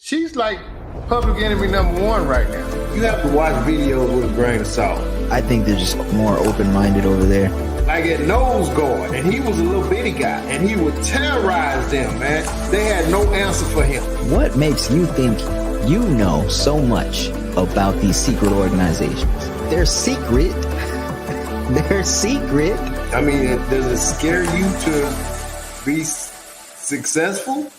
She's like public enemy number one right now. You have to watch videos with a grain of salt. I think they're just more open-minded over there. Like at Nose Guard, and he was a little bitty guy, and he would terrorize them, man. They had no answer for him. What makes you think you know so much about these secret organizations? They're secret. They're secret. I mean, does it scare you to be successful?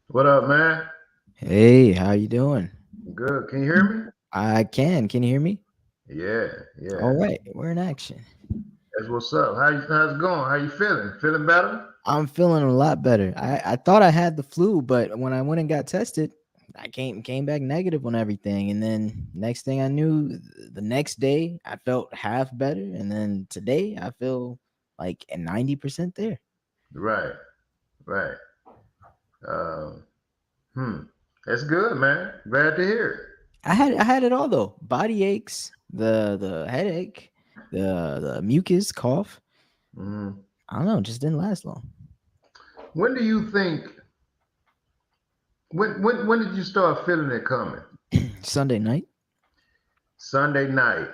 What up, man? Hey, how you doing? Good. Can you hear me? I can. Can you hear me? Yeah. All right, we're in action. That's what's up. How's it going? How you feeling? Feeling better? I'm feeling a lot better. I thought I had the flu, but when I went and got tested, I came back negative on everything. And then next thing I knew, the next day I felt half better, and then today I feel like at 90% there. Right. That's good, man. Glad to hear it. I had it all though. Body aches, the headache, the mucus, cough. I don't know, it just didn't last long. When do you think? When did you start feeling it coming? Sunday night. Sunday night.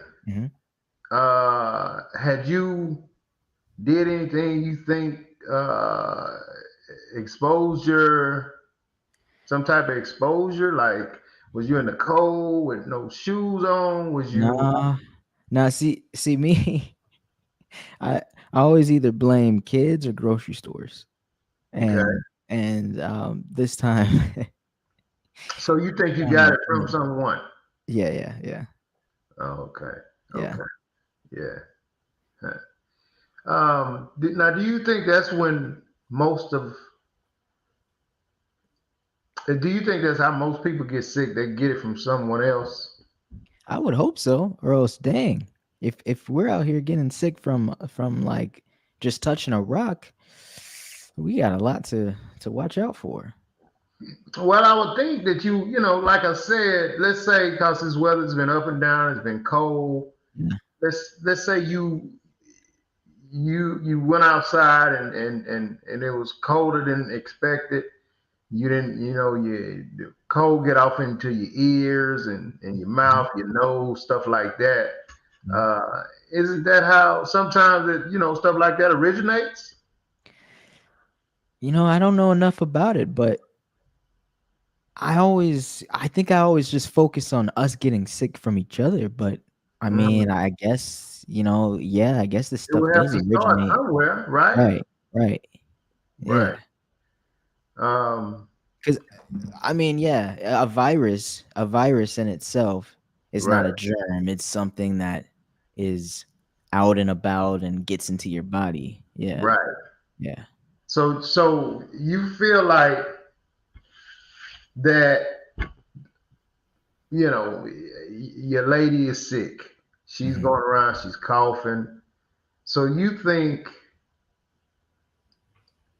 Had you did anything you think exposure, some type of exposure? Like, was you in the cold with no shoes on? Was you? Nah. See me. I always either blame kids or grocery stores, and this time. So you think you got it from someone? Yeah. Oh, okay. Yeah. Now, do you think that's when do you think that's how most people get sick? They get it from someone else? I would hope so, or else, dang, if we're out here getting sick from like just touching a rock, we got a lot to watch out for. Well, I would think that you know, like I said, let's say because this weather's been up and down, it's been cold. Yeah. Let's say you went outside and it was colder than expected. You didn't, the cold get off into your ears and your mouth, your nose, stuff like that. Isn't that how sometimes stuff like that originates? I don't know enough about it, but I think I always just focus on us getting sick from each other. But I mean, I guess, I guess this stuff does originate somewhere, right? Right. Yeah. Because I mean, a virus in itself is not a germ. It's something that is out and about and gets into your body. Yeah. Right. Yeah. So you feel like that, your lady is sick. She's going around, she's coughing. So you think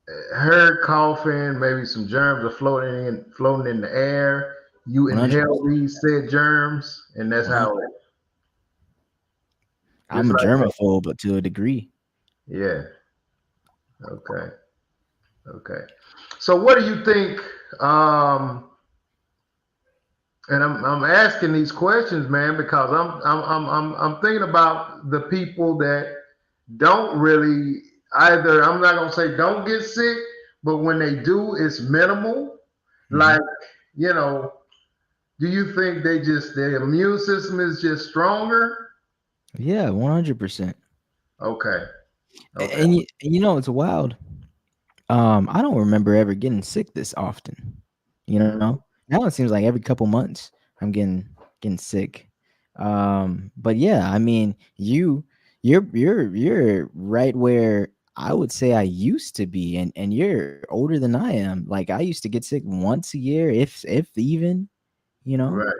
her coughing, maybe some germs are floating in the air. You 100%. Inhale these said germs, and that's how it. I'm a germaphobe, but to a degree. Yeah. Okay. So what do you think? And I'm asking these questions, man, because I'm thinking about the people that don't really either. I'm not gonna say don't get sick, but when they do, it's minimal. Like, do you think their immune system is just stronger? Yeah, 100%. Okay. And it's wild. I don't remember ever getting sick this often. Now it seems like every couple months I'm getting sick. But yeah, I mean, you You're right where I would say I used to be, and you're older than I am. Like I used to get sick once a year, if even, you know. Right.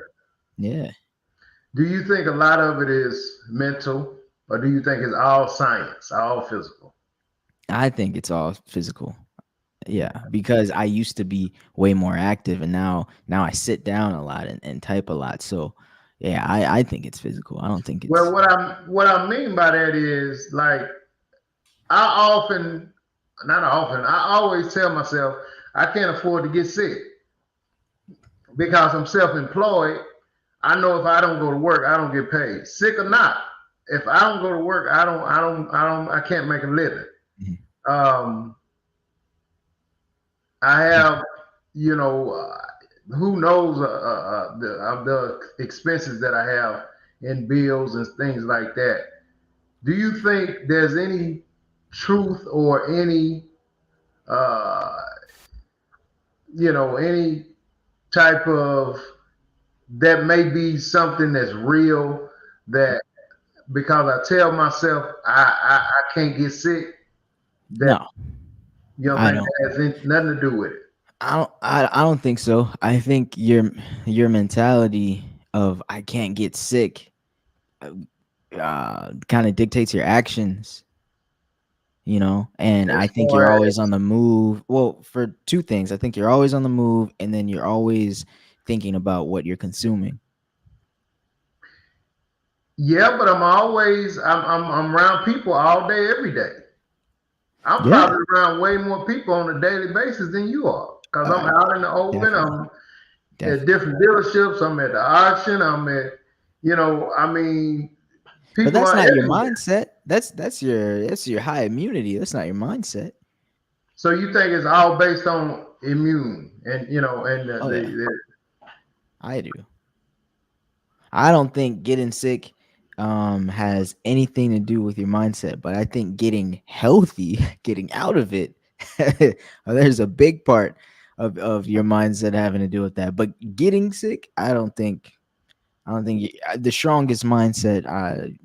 Yeah, Do you think a lot of it is mental, or do you think it's all science, all physical? I think it's all physical. Yeah, because I used to be way more active, and now I sit down a lot and type a lot. So yeah, I think it's physical. I don't think Well, it's what I mean by that is like I often, not often, I always tell myself I can't afford to get sick because I'm self-employed. I know if I don't go to work, I don't get paid, sick or not. If I don't go to work, I can't make a living. Mhm. Um, I have, you know, who knows the expenses that I have in bills and things like that. Do you think there's any truth or any, uh, any type of that may be something that's real that because I tell myself I can't get sick, that No, you don't I think don't. that has nothing to do with it? I don't think so. I think your mentality of I can't get sick kind of dictates your actions, you know. And As I think you're far always as on the move. Well, for two things, I think you're always on the move, and then you're always thinking about what you're consuming. yeah, but I'm around people all day, every day. I'm Yeah, probably around way more people on a daily basis than you are because I'm uh, out in the open. definitely, I'm at definitely. different dealerships. I'm at the auction. I'm at, I mean, But people that's are not your everywhere. mindset. That's your high immunity. That's not your mindset. So you think it's all based on immune and and Oh yeah, I do. I don't think getting sick has anything to do with your mindset, but I think getting healthy, getting out of it, there's a big part of your mindset having to do with that. But getting sick, I don't think the strongest mindset.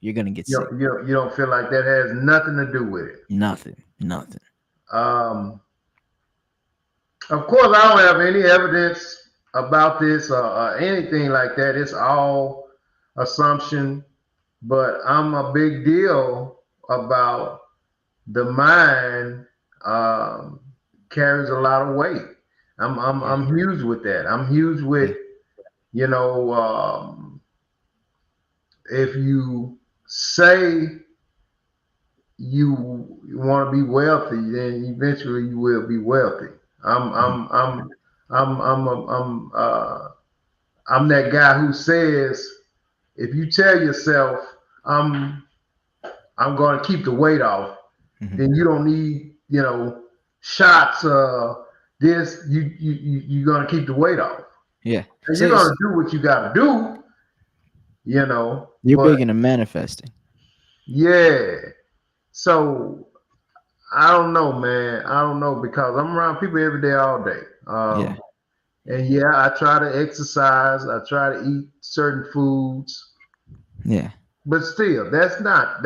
You're gonna get sick. you don't feel like that has nothing to do with it. Nothing, nothing. Um, of course, I don't have any evidence about this or anything like that. It's all assumption, but I'm a big deal about the mind um, carries a lot of weight. Yeah, I'm huge with that. I'm huge with yeah, you know if you say you want to be wealthy, then eventually you will be wealthy. I'm mhm, I'm I'm I'm that guy who says if you tell yourself I'm I'm going to keep the weight off, mhm. then you don't need shots. This you're going to keep the weight off, Yeah. and So you're going to do what you got to do. you're But big into manifesting. yeah. So I don't know, man. I don't know because I'm around people every day, all day. Yeah, And yeah, I try to exercise. I try to eat certain foods, yeah. but still, that's not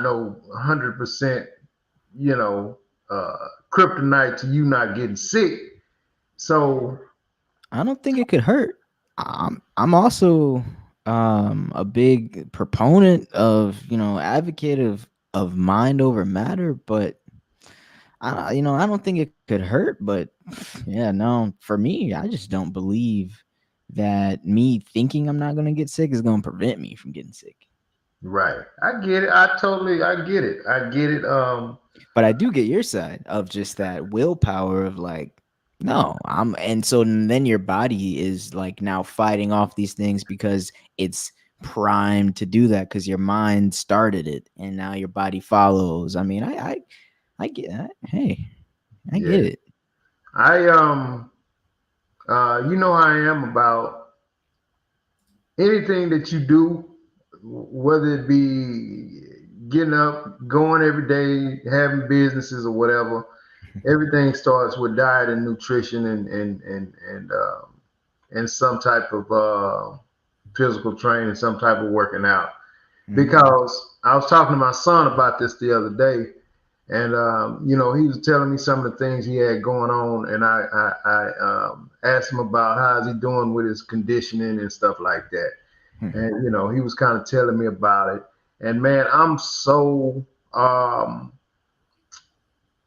no 100%. You know, kryptonite to you not getting sick. So I don't think it could hurt. I'm also a big proponent of, advocate of mind over matter, but I don't think it could hurt, but yeah, no, for me, I just don't believe that me thinking I'm not going to get sick is going to prevent me from getting sick. right, I get it. I get it. I get it. But I do get your side of just that willpower of like, no, and so then your body is like now fighting off these things because it's primed to do that because your mind started it and now your body follows. I mean, I get that. Hey, I Yeah, get it. I you know how I am about anything that you do, whether it be getting up, going every day, having businesses or whatever. Everything starts with diet and nutrition and some type of physical training, some type of working out. Mhm. Because I was talking to my son about this the other day, and he was telling me some of the things he had going on, and I asked him about how's he doing with his conditioning and stuff like that. Hmm. And he was kind of telling me about it. And man, I'm so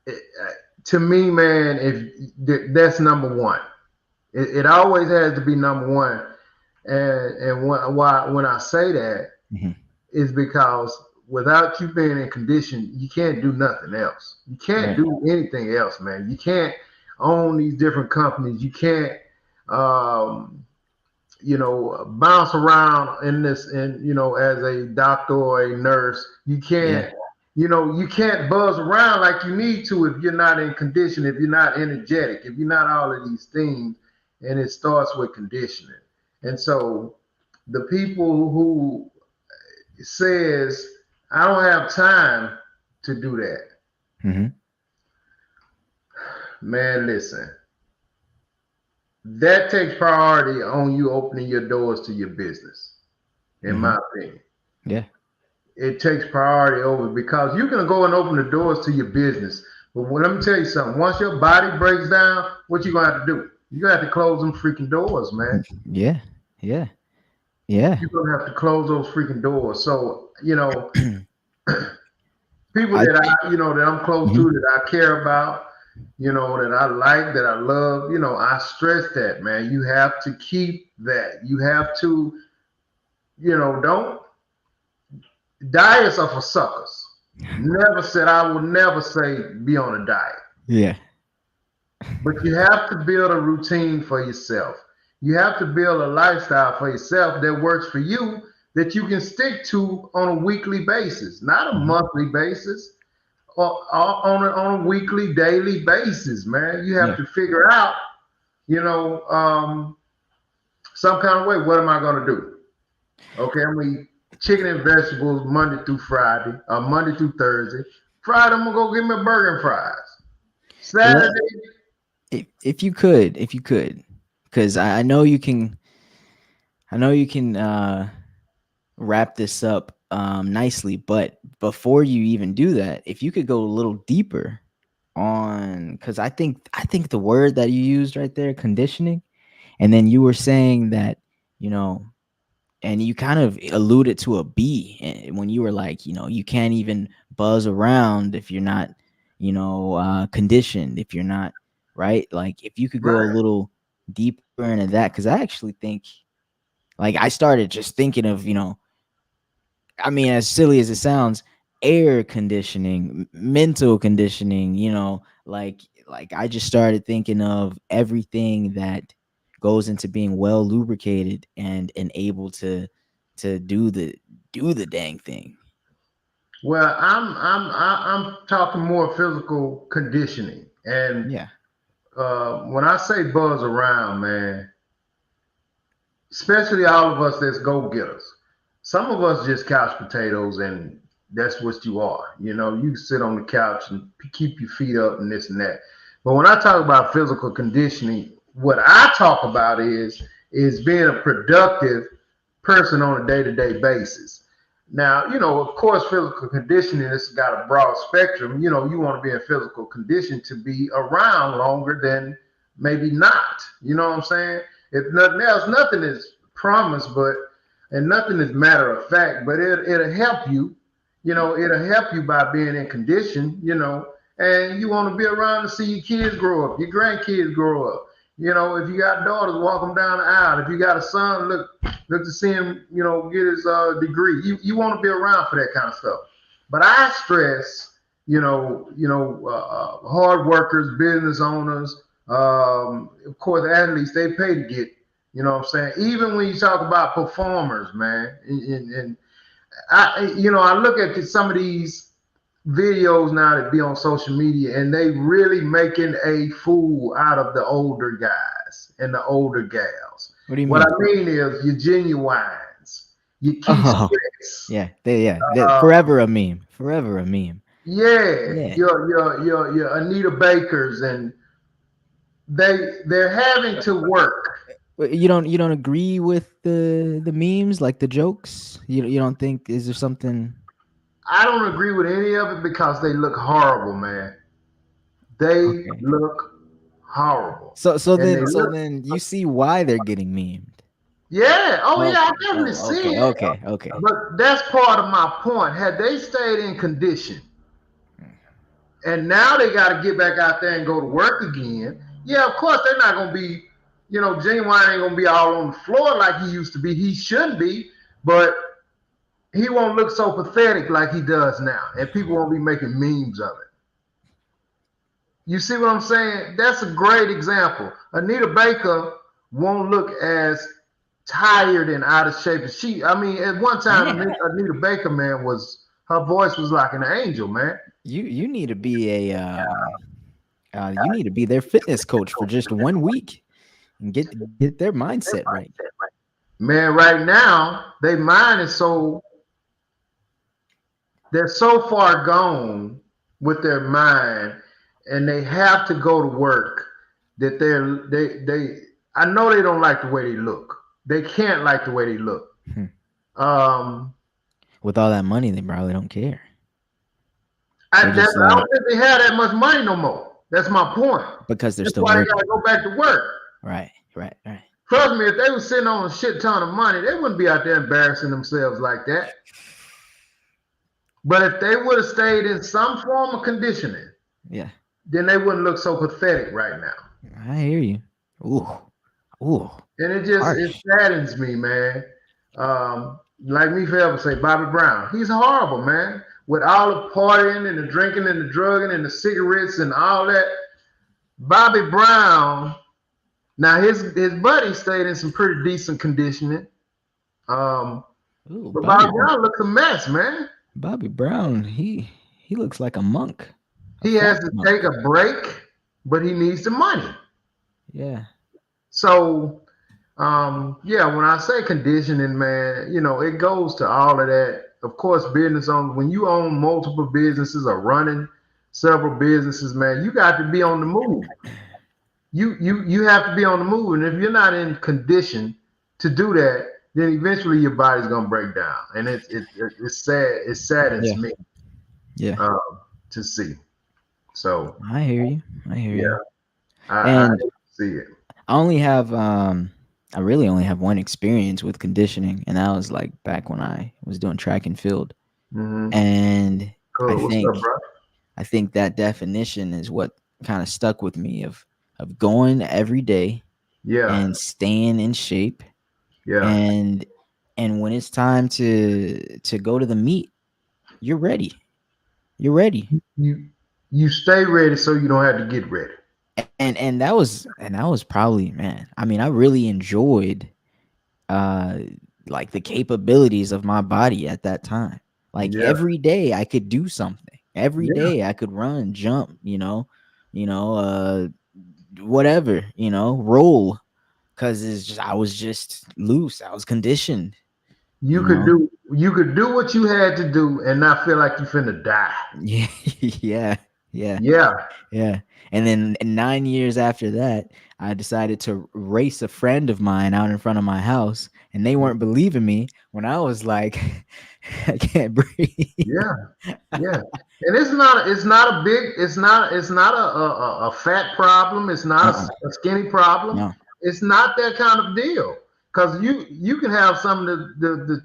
it, to me, man, if that's number one, it always has to be number one. And why when I say that Hmm. is because without you being in condition, you can't do nothing else. You can't Right. do anything else, man. You can't own these different companies. You can't, um, bounce around in this, and as a doctor or a nurse, you Yeah. can't, you can't buzz around like you need to if you're not in condition, if you're not energetic, if you're not all of these things. And it starts with conditioning. And so the people who says, I don't have time to do that. Hmm. Man, listen, that takes priority on you opening your doors to your business, in Hmm. my opinion. Yeah. It takes priority over, because you can go and open the doors to your business. But let me tell you something. Once your body breaks down, what you gonna have to do? You're gonna have to close them freaking doors, man. Yeah. Yeah. Yeah. You're gonna have to close those freaking doors. So, people I. that that I'm close Mhm. to, that I care about, that I like, that I love, I stress that, man. You have to keep that. You have to, don't diets are for suckers. Never said I will never say be on a diet. Yeah. But you have to build a routine for yourself. You have to build a lifestyle for yourself that works for you, that you can stick to on a weekly basis, not a Hmm. monthly basis, or on a weekly, daily basis, man. You have Yeah. to figure out, you know, um, some kind of way. What am I going to do? Okay, I'm going to eat chicken and vegetables Monday through Friday, or Monday through Thursday. Friday, I'm going to go get me a burger and fries. Let, Saturday, if you could, because I know you can. I know you can wrap this up nicely, but before you even do that, if you could go a little deeper on, because I think the word that you used right there, conditioning, and then you were saying that, you know, and you kind of alluded to a B when you were like, you can't even buzz around if you're not, conditioned, if you're not right. Like if you could go a right? little deeper into that, because I actually think, like, I started just thinking of, I mean, as silly as it sounds, air conditioning, mental conditioning, like I just started thinking of everything that goes into being well lubricated and able to do the dang thing. Well, I'm talking more physical conditioning, and Yeah. when I say buzz around, man, especially all of us that's go getters. Some of us just couch potatoes, and that's what you are. You sit on the couch and keep your feet up and this and that. But when I talk about physical conditioning, what I talk about is being a productive person on a day-to-day basis. Now, of course, physical conditioning has got a broad spectrum. You want to be in physical condition to be around longer than maybe not. You know what I'm saying? If nothing else, nothing is promised, and nothing is matter of fact, but it'll help you. It'll help you by being in condition. And you want to be around to see your kids grow up, your grandkids grow up. If you got daughters, walk them down the aisle. If you got a son, look to see him, get his degree. You want to be around for that kind of stuff. But I stress, hard workers, business owners, of course, athletes, they pay to get. You know what I'm saying? Even when you talk about performers, man, and I look at some of these videos now that be on social media, and they really making a fool out of the older guys and the older gals. What do you What I mean? mean is your genuines, your key Oh, sweats. yeah, Uh, forever a meme, forever a meme. yeah, Yeah. your Anita Bakers, and they're having to work. You don't agree with the memes, like the jokes? You don't think, is there something? I don't agree with any of it because they look horrible, man. They Okay. look horrible, So so and they then so look. then you see why they're getting memed. Yeah. Oh yeah, I Okay. definitely Oh, see okay. it. Okay. Okay. But that's part of my point. Had they stayed in condition, and now they got to get back out there and go to work again. Yeah, of course they're not gonna be. Genuine ain't gonna be all on the floor like he used to be. He shouldn't be, but he won't look so pathetic like he does now, and people won't be making memes of it. You see what I'm saying? That's a great example. Anita Baker won't look as tired and out of shape as she. I mean, at one time, Man, Anita Baker, man, was her voice was like an angel, man. you need to be a you need to be their fitness coach for just 1 week and get their mindset right. Man, right now, their mind is so they're so far gone with their mind, and they have to go to work that they. I know they don't like the way they look. They can't like the way they look. Hmm. Um, With all that money, they probably don't care. They're I just don't like think they have that much money no more. That's my point. because they're That's still why they working. gotta go back to work. Right, right, right. Trust me, if they were sitting on a shit ton of money, they wouldn't be out there embarrassing themselves like that. But if they would have stayed in some form of conditioning, Yeah, then they wouldn't look so pathetic right now. I hear you. Ooh, ooh, And it harsh. saddens me, man. Like me forever say, Bobby Brown, he's horrible, man. With all the partying and the drinking and the drugging and the cigarettes and all that, Bobby Brown. Now his buddy stayed in some pretty decent conditioning. Um, Ooh, but Bobby Brown looks a mess, man. Bobby Brown. He looks like a monk, a He funk has to monk. take a break, but he needs the money. Yeah, So yeah, when I say conditioning, man, it goes to all of that. Of course, business owners, when you own multiple businesses or running several businesses, man, you got to be on the move. You have to be on the move, and if you're not in condition to do that, then eventually your body's gonna break down, and it's sad. It saddens yeah, me yeah. um, to see. So I hear you. I hear yeah, you. I And see it. I only have I really only have one experience with conditioning, and that was like back when I was doing track and field. Hmm. And I Cool. What's up, think bro? I think that definition is what kind of stuck with me of going every day Yeah, and staying in shape, yeah. and when it's time to go to the meet, you're ready. You're ready. You stay ready so you don't have to get ready. And that was probably, man, I mean, I really enjoyed uh like the capabilities of my body at that time. Like Yeah, every day I could do something. Every yeah. day I could run, jump, you know, whatever, roll, cuz it's just I was just loose. I was conditioned, You you could know. do you could do what you had to do and not feel like you finna die. Yeah. Yeah. Yeah. Yeah, Yeah. And then 9 years after that, I decided to race a friend of mine out in front of my house, and they weren't believing me when I was like, I can't breathe. yeah, yeah. And it's not a big it's not a fat problem. It's not Uh-uh. a skinny problem. No. It's not that kind of deal. Because you can have some of the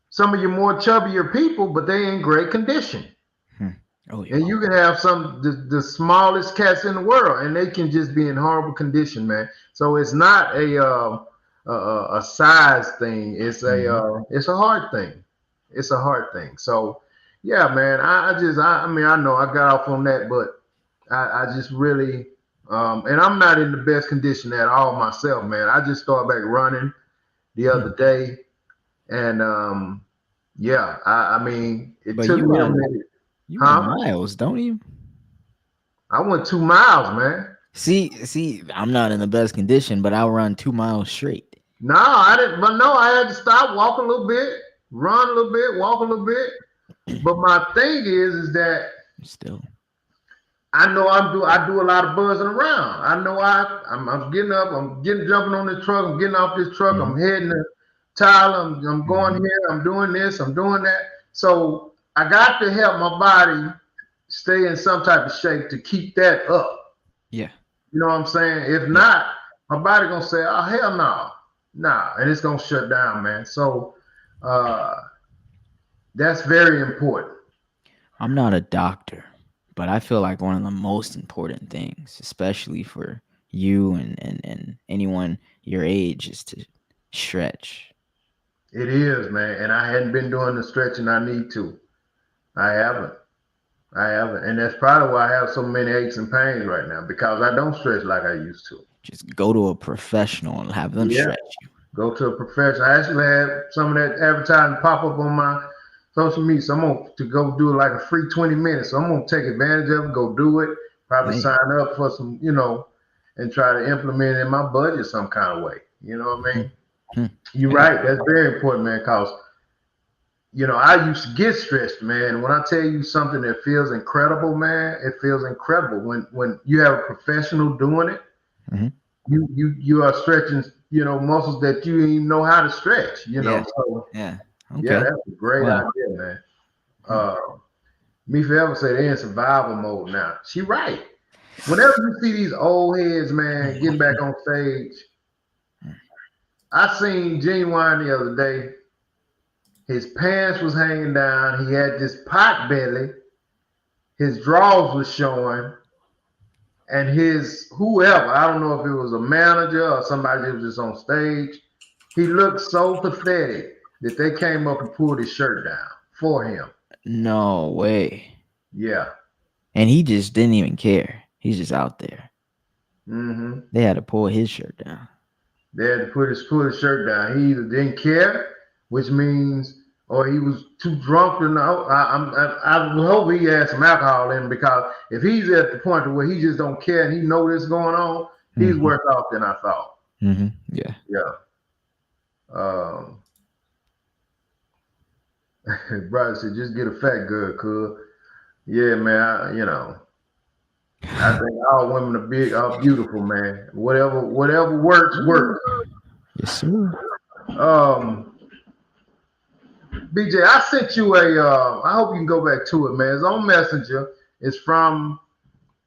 some of your more chubbier people, but they in great condition. Hmm. Oh yeah. And you can have some the smallest cats in the world, and they can just be in horrible condition, man. So it's not a size thing. Mhm. It's a hard thing. It's a hard thing. So yeah, man. I mean I know I got off on that, but I just really and I'm not in the best condition at all myself, man. I just started back running the Hmm. other day, and yeah, I mean it But took me a minute, you run huh? miles, don't you? I went 2 miles, man. See, I'm not in the best condition, but I'll run 2 miles straight. No, I didn't. But no, I had to stop, walk a little bit, run a little bit, walk a little bit. But my thing is that Still. I know I do a lot of buzzing around. I know I'm getting up, I'm getting jumping on this truck, I'm getting off this truck, Hmm. I'm heading to Tyler, I'm going Hmm. here, I'm doing this, I'm doing that. So I got to help my body stay in some type of shape to keep that up. Yeah. You know what I'm saying? If Yeah. not, my body gonna say, "Oh hell no, nah," and it's gonna shut down, man. So uh, that's very important. I'm not a doctor, but I feel like one of the most important things, especially for you and anyone your age, is to stretch. It is, man, and I hadn't been doing the stretching I need to. I haven't. I haven't, and that's probably why I have so many aches and pains right now because I don't stretch like I used to. Just go to a professional and have them Yeah, stretch you. go to a professional. I actually had some of that advertising pop up on my social media, so I'm gonna to go do like a free 20 minutes. So I'm gonna take advantage of it, go do it. Probably Hey. sign up for some, and try to implement it in my budget some kind of way. You know what I Hmm. mean? Hmm. You're Hey. right. That's very important, man. Cause I used to get stressed, man. When I tell you something that feels incredible, man, it feels incredible. When you have a professional doing it, Hmm. you are stretching, muscles that you didn't even know how to stretch, Yeah. So Yeah. yeah, Okay. that's a great Wow. idea, man. Hmm. Uh, me forever say they in survival mode now. She right. Whenever you see these old heads, man, getting back on stage, I seen Genuine the other day. His pants was hanging down. He had this pot belly. His drawers was showing, and his whoever, I don't know if it was a manager or somebody that was just on stage, he looked so pathetic that they came up and pulled his shirt down for him. No way. Yeah. And he just didn't even care. He's just out there. Hmm. They had to pull his shirt down. They had to put his shirt down. He either didn't care, which means, or he was too drunk to know. I would hope he had some alcohol in him because if he's at the point where he just don't care and he know this going on, he's Hmm. worse off than I thought. Hmm. Yeah. Yeah. Um, brother said, just get a fat girl, cuz. Yeah, man. I think all women are beautiful, man. Whatever works, works. Yes, sir. Um, BJ, I sent you a. I hope you can go back to it, man. It's on Messenger. It's from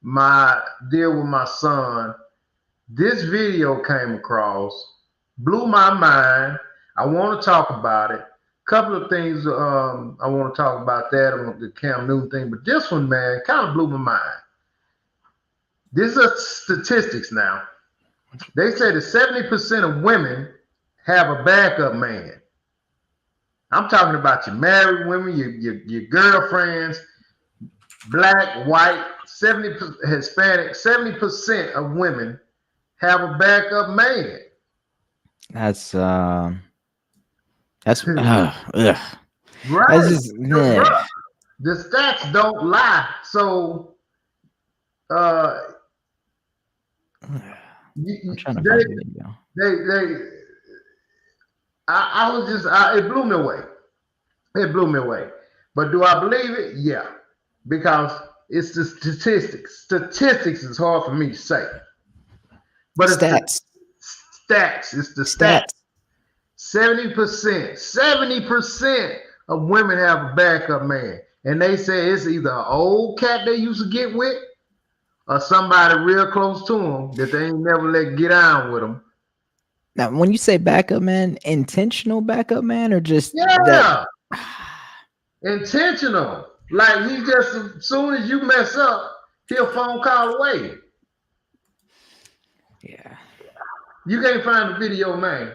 my deal with my son. This video came across, blew my mind. I want to talk about it. Couple of things I want to talk about that. I want the Cam Newton thing, but this one, man, kind of blew my mind. These are statistics now. They say that 70% of women have a backup man. I'm talking about your married women, your girlfriends, black, white, 70 Hispanic, 70% of women have a backup man. That's ugh. That's Right. just Bro, ugh. the stats don't lie. So uh I'm trying to they find the video. they I was just it blew me away. It blew me away. But do I believe it? Yeah. Because it's the statistics. Statistics is hard for me to say. But it's the Stats. stats. It's the stats. Stats. 70% of women have a backup man. And they say it's either an old cat they used to get with or somebody real close to them that they ain't never let get on with them. Now, when you say backup man, intentional backup man, or just that? Yeah, intentional. Like he just as soon as you mess up, he'll phone call away. Yeah. You can't find the video, man.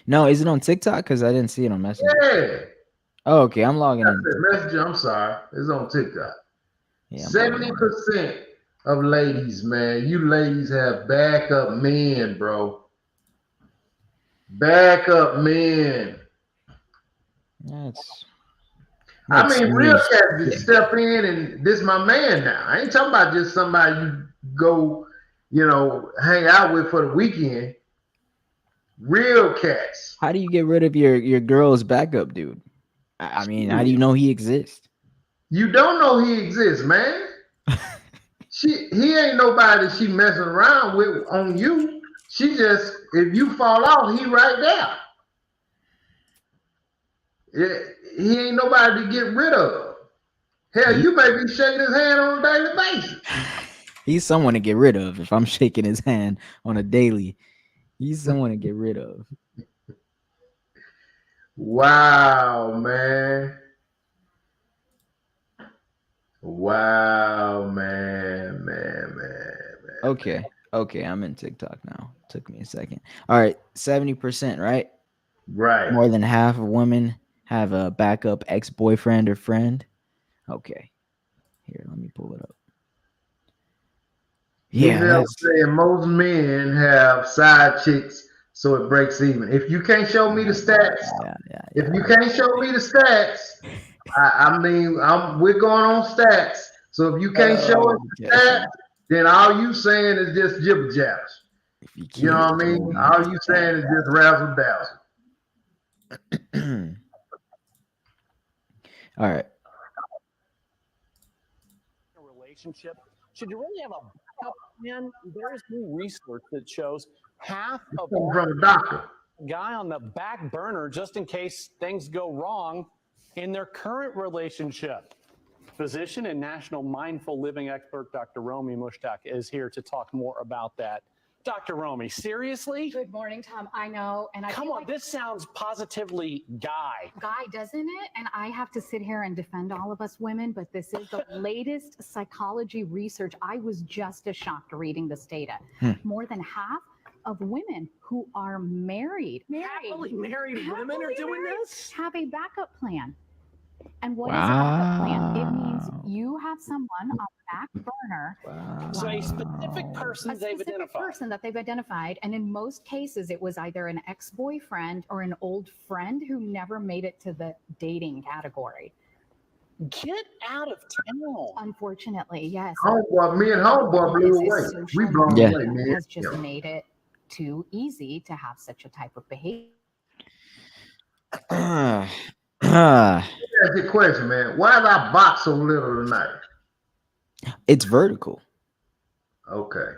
No, is it on TikTok? Because I didn't see it on Messenger. Yeah, Oh, okay. I'm logging that's in the TikTok. messenger. I'm sorry, it's on TikTok. Yeah, I'm logging Seventy in. percent of ladies, man, you ladies have backup men, bro. Backup men. That's I makes mean, real me. cats Yeah. just step in and this my man now. I ain't talking about just somebody you go, hang out with for the weekend. Real cats. How do you get rid of your girl's backup dude? I mean, how do you know he exists? You don't know he exists, man. He ain't nobody she messing around with on you. She just if you fall off, he right there. he ain't nobody to get rid of. Hell, He, you may be shaking his hand on a daily basis. he's someone to get rid of. If I'm shaking his hand on a daily, he's someone to get rid of. Wow, man. Wow, man. Okay. Okay, I'm in TikTok now. Took me a second. All right, 70%, right? Right. More than half of women have a backup ex-boyfriend or friend. Okay. Here, let me pull it up. These Yeah, are that's saying most men have side chicks, so it breaks even. If you can't show me the stats, if you can't show me the stats, I mean, we're going on stats. So if you can't show us the okay. stats, then all you saying is just jibber jabbers. If you You know can't what I show mean? me All the you stat. saying is just razzle dazzle. All right. Relationship. Should you really have a backup plan? There is new research that shows half of Coming from a doctor. a guy on the back burner just in case things go wrong in their current relationship. Physician and national mindful living expert Dr. Romy Mushtaq is here to talk more about that. Dr. Romy, seriously? Good morning, Tom. I know, and I Come feel on, like this sounds positively guy. doesn't it? And I have to sit here and defend all of us women, but this is the latest psychology research. I was just as shocked reading this data. More than half of women who are Happily married women are doing this? have a backup plan. And what is a backup plan? It means Wow. you have someone on the back burner. So a specific person A they've specific identified. person that they've identified, and in most cases, it was either an ex-boyfriend or an old friend who never made it to the dating category. Get out of town. Unfortunately, yes. Homeboy, me and homeboy blew away. We blown Yeah. away, man. Has just made it too easy to have such a type of behavior. That's the question, man. Why is our box so little tonight? It's vertical. Okay.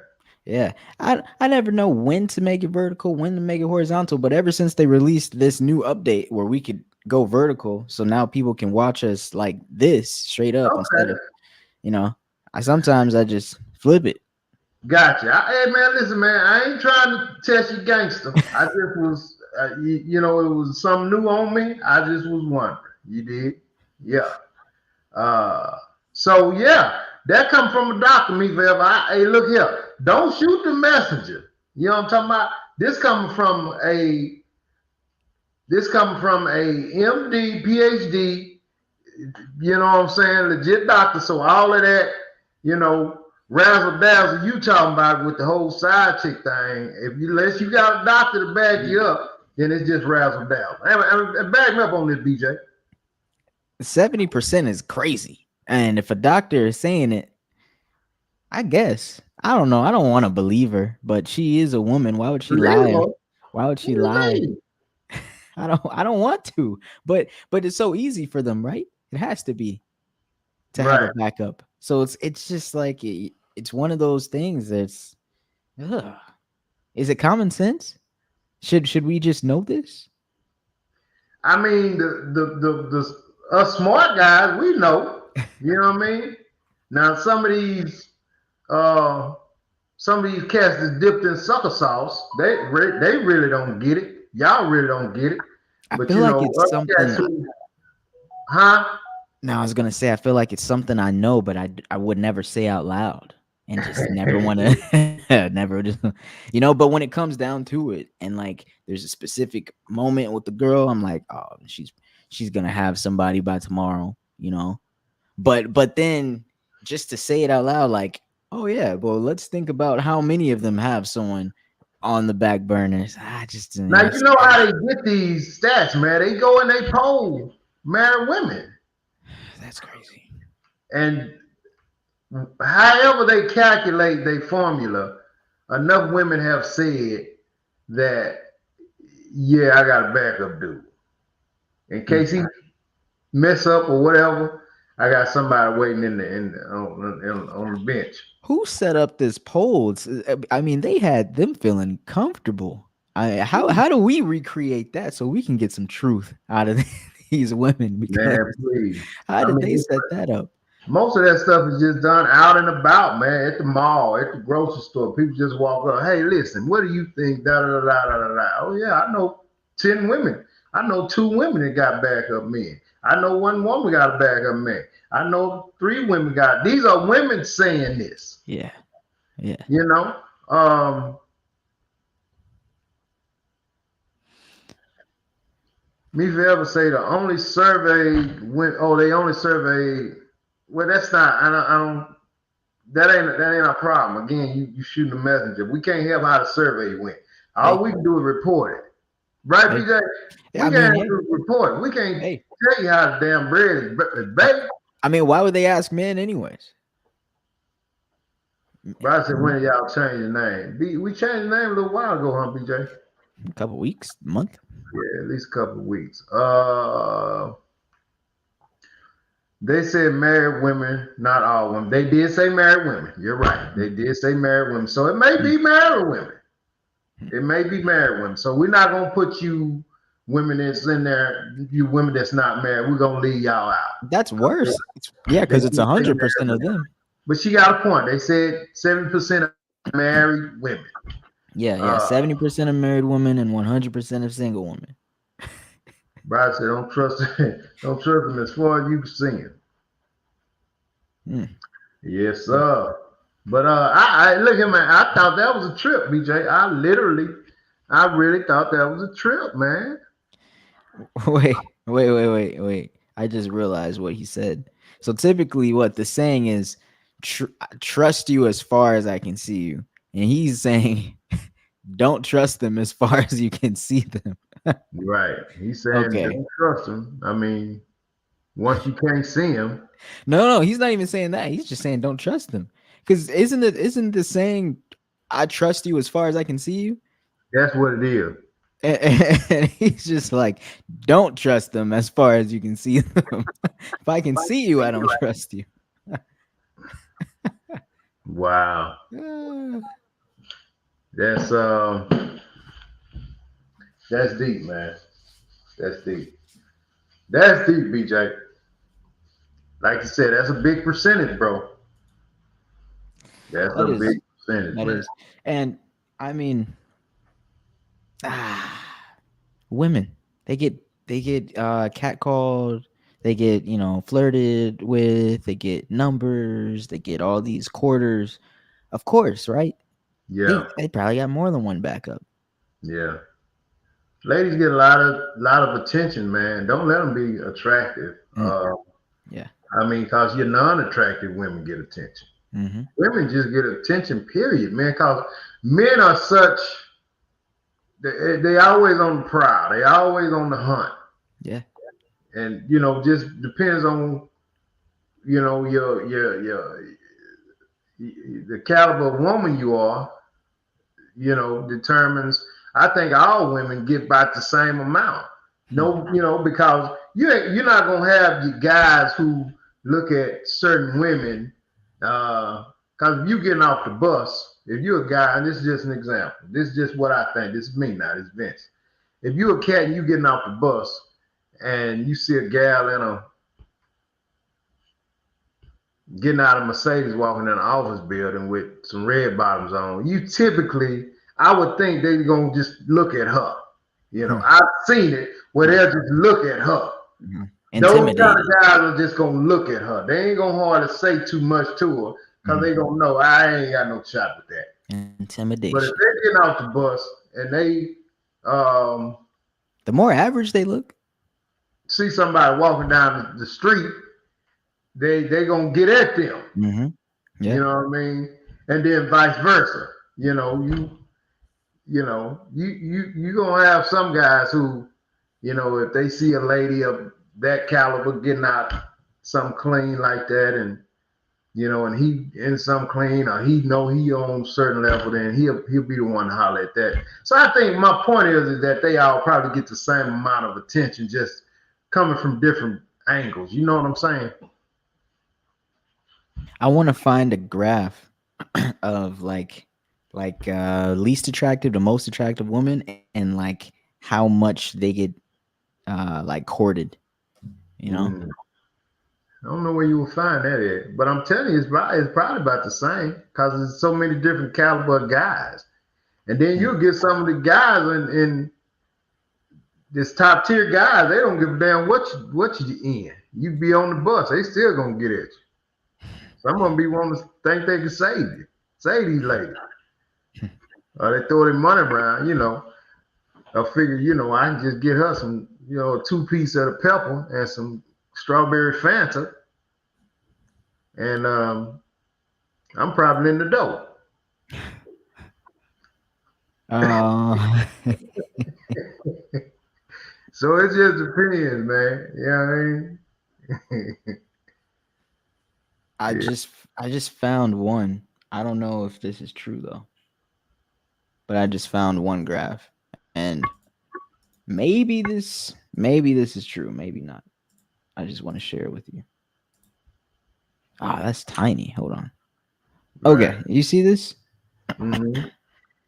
Yeah. I never know when to make it vertical, when to make it horizontal, but ever since they released this new update where we could go vertical, so now people can watch us like this straight up instead of, I just flip it. Gotcha. Hey, man, listen, man. I ain't trying to test you gangster. I just was, it was something new on me. I just was wondering. You did? Yeah. So, yeah, that come from a doctor, me forever. Hey, look here. Don't shoot the messenger. You know what I'm talking about? This coming from a MD, PhD, you know what I'm saying, legit doctor. So all of that, razzle dazzle you talking about with the whole side chick thing, unless you got a doctor to back you up, then it's just razzle dazzle. And back me up on this, BJ. 70% is crazy. And if a doctor is saying it, I guess. I don't know. I don't want to believe her, but she is a woman. Why would she lie? Why would she lie? I don't want to. But it's so easy for them, right? It has to be to have a backup. So it's just like it's one of those things that's is it common sense? Should we just know this? I mean, the us smart guys, we know. You know what I mean? Now some of these cats that's dipped in sucker sauce, they really don't get it. Y'all really don't get it. But I feel like it's something. Huh? No, I was gonna say I feel like it's something I know, but I would never say out loud, and just never want to, never just, But when it comes down to it, and like there's a specific moment with the girl, I'm like, oh, she's gonna have somebody by tomorrow, But then just to say it out loud, like, oh yeah, well, let's think about how many of them have someone on the back burners. Now you know how they get these stats, man. They go and they poll married women. That's crazy. And however they calculate their formula, enough women have said that, yeah, I got a backup dude. In case he mess up or whatever, I got somebody waiting on the bench. Who set up this poll? I mean, they had them feeling comfortable. How do we recreate that so we can get some truth out of these women because Man, please. how I did they mean, set that up? most of that stuff is just done out and about, man. At the mall, at the grocery store, people just walk up. Hey, listen, what do you think? Da da da da da da. Oh yeah, I know 10 women. I know 2 women that got backup men. I know 1 woman got a backup man. I know 3 women got. These are women saying this. Yeah. Yeah. You know, me forever say the only survey went. Oh, they only surveyed. Well, that's not. I don't. That ain't our problem. Again, you shooting the messenger. We can't help how the survey went. All we can do is report it. Right, Hey. BJ? I We mean, can't hey, report it. We can't hey. tell you how the damn bread is baked. I mean, why would they ask men anyways? But I said, when y'all change the name? We changed the name a little while ago, huh, BJ? A couple weeks, month. Yeah, at least a couple of weeks. They said married women, not all women. They did say married women. You're right. They did say married women. So it may be married women. It may be married women. So we're not gonna put you women that's in there, you women that's not married. We're gonna leave y'all out. That's worse. Yeah, because it's 100% of them. But she got a point. They said 70% of married women. Yeah, 70% of married women and 100% of single women. Brad said, "Don't trust them as far as you can see them." Yes, sir. But I look at man. I thought that was a trip, BJ. I really thought that was a trip, man. Wait. I just realized what he said. So typically what the saying is, trust you as far as I can see you. And he's saying, don't trust them as far as you can see them. Right. He's saying don't trust them. I mean, once you can't see him. No, he's not even saying that. He's just saying don't trust them. Because isn't the saying, I trust you as far as I can see you? That's what it is. And he's just like, don't trust them as far as you can see them. If I can see you, I don't trust you. Wow. That's deep, man. That's deep. That's deep, BJ. Like you said, that's a big percentage, bro. That's a big percentage. That man. is. And I mean, women, they get catcalled, they get, flirted with, they get numbers, they get all these quarters. Of course, right? Yeah. They probably got more than one backup. Yeah. Ladies get a lot of attention, man. Don't let them be attractive. Yeah. I mean, because your non-attractive women get attention. Mm-hmm. Women just get attention, period, man. Because men are such, they always on the prowl. They always on the hunt. Yeah. And, just depends on, your the caliber of woman you are, determines. I think all women get about the same amount. No, because you're not gonna have your guys who look at certain women. Because if you getting off the bus, if you're a guy, and this is just an example. This is just what I think. This is me now. This is Vince. If you're a cat and you getting off the bus, and you see a gal getting out of Mercedes walking in an office building with some red bottoms on, you typically, I would think they're going to just look at her. I've seen it where they'll just look at her. Those kind of guys are just going to look at her. They ain't going to hardly say too much to her because they going to know I ain't got no shot with that. Intimidation. But if they're getting off the bus and they the more average they look, see somebody walking down the street, they gonna get at them. Mm-hmm. Yeah. You know what I mean? And then vice versa. You gonna have some guys who, if they see a lady of that caliber getting out some clean like that, and and he in some clean, or he on certain level, then he'll be the one to holler at that. So I think my point is that they all probably get the same amount of attention, just coming from different angles. You know what I'm saying? I want to find a graph of like least attractive to most attractive woman, and like how much they get like courted. you know. I don't know where you will find that at, but I'm telling you, it's probably about the same because there's so many different caliber of guys. And then you'll get some of the guys in this top tier guys. They don't give a damn what you in. You be on the bus, they still gonna get at you. Some of them be wanting to think they can save these ladies, or they throw their money around. I figure, I can just get her some, a 2-piece of the pepper and some strawberry Fanta, and I'm probably in the dough. So it just depends, man. You know what I mean? I just found one. I don't know if this is true though, but I just found one graph, and maybe this is true, maybe not. I just want to share it with you. That's tiny. Hold on. Okay, Right. you see this? Mhm.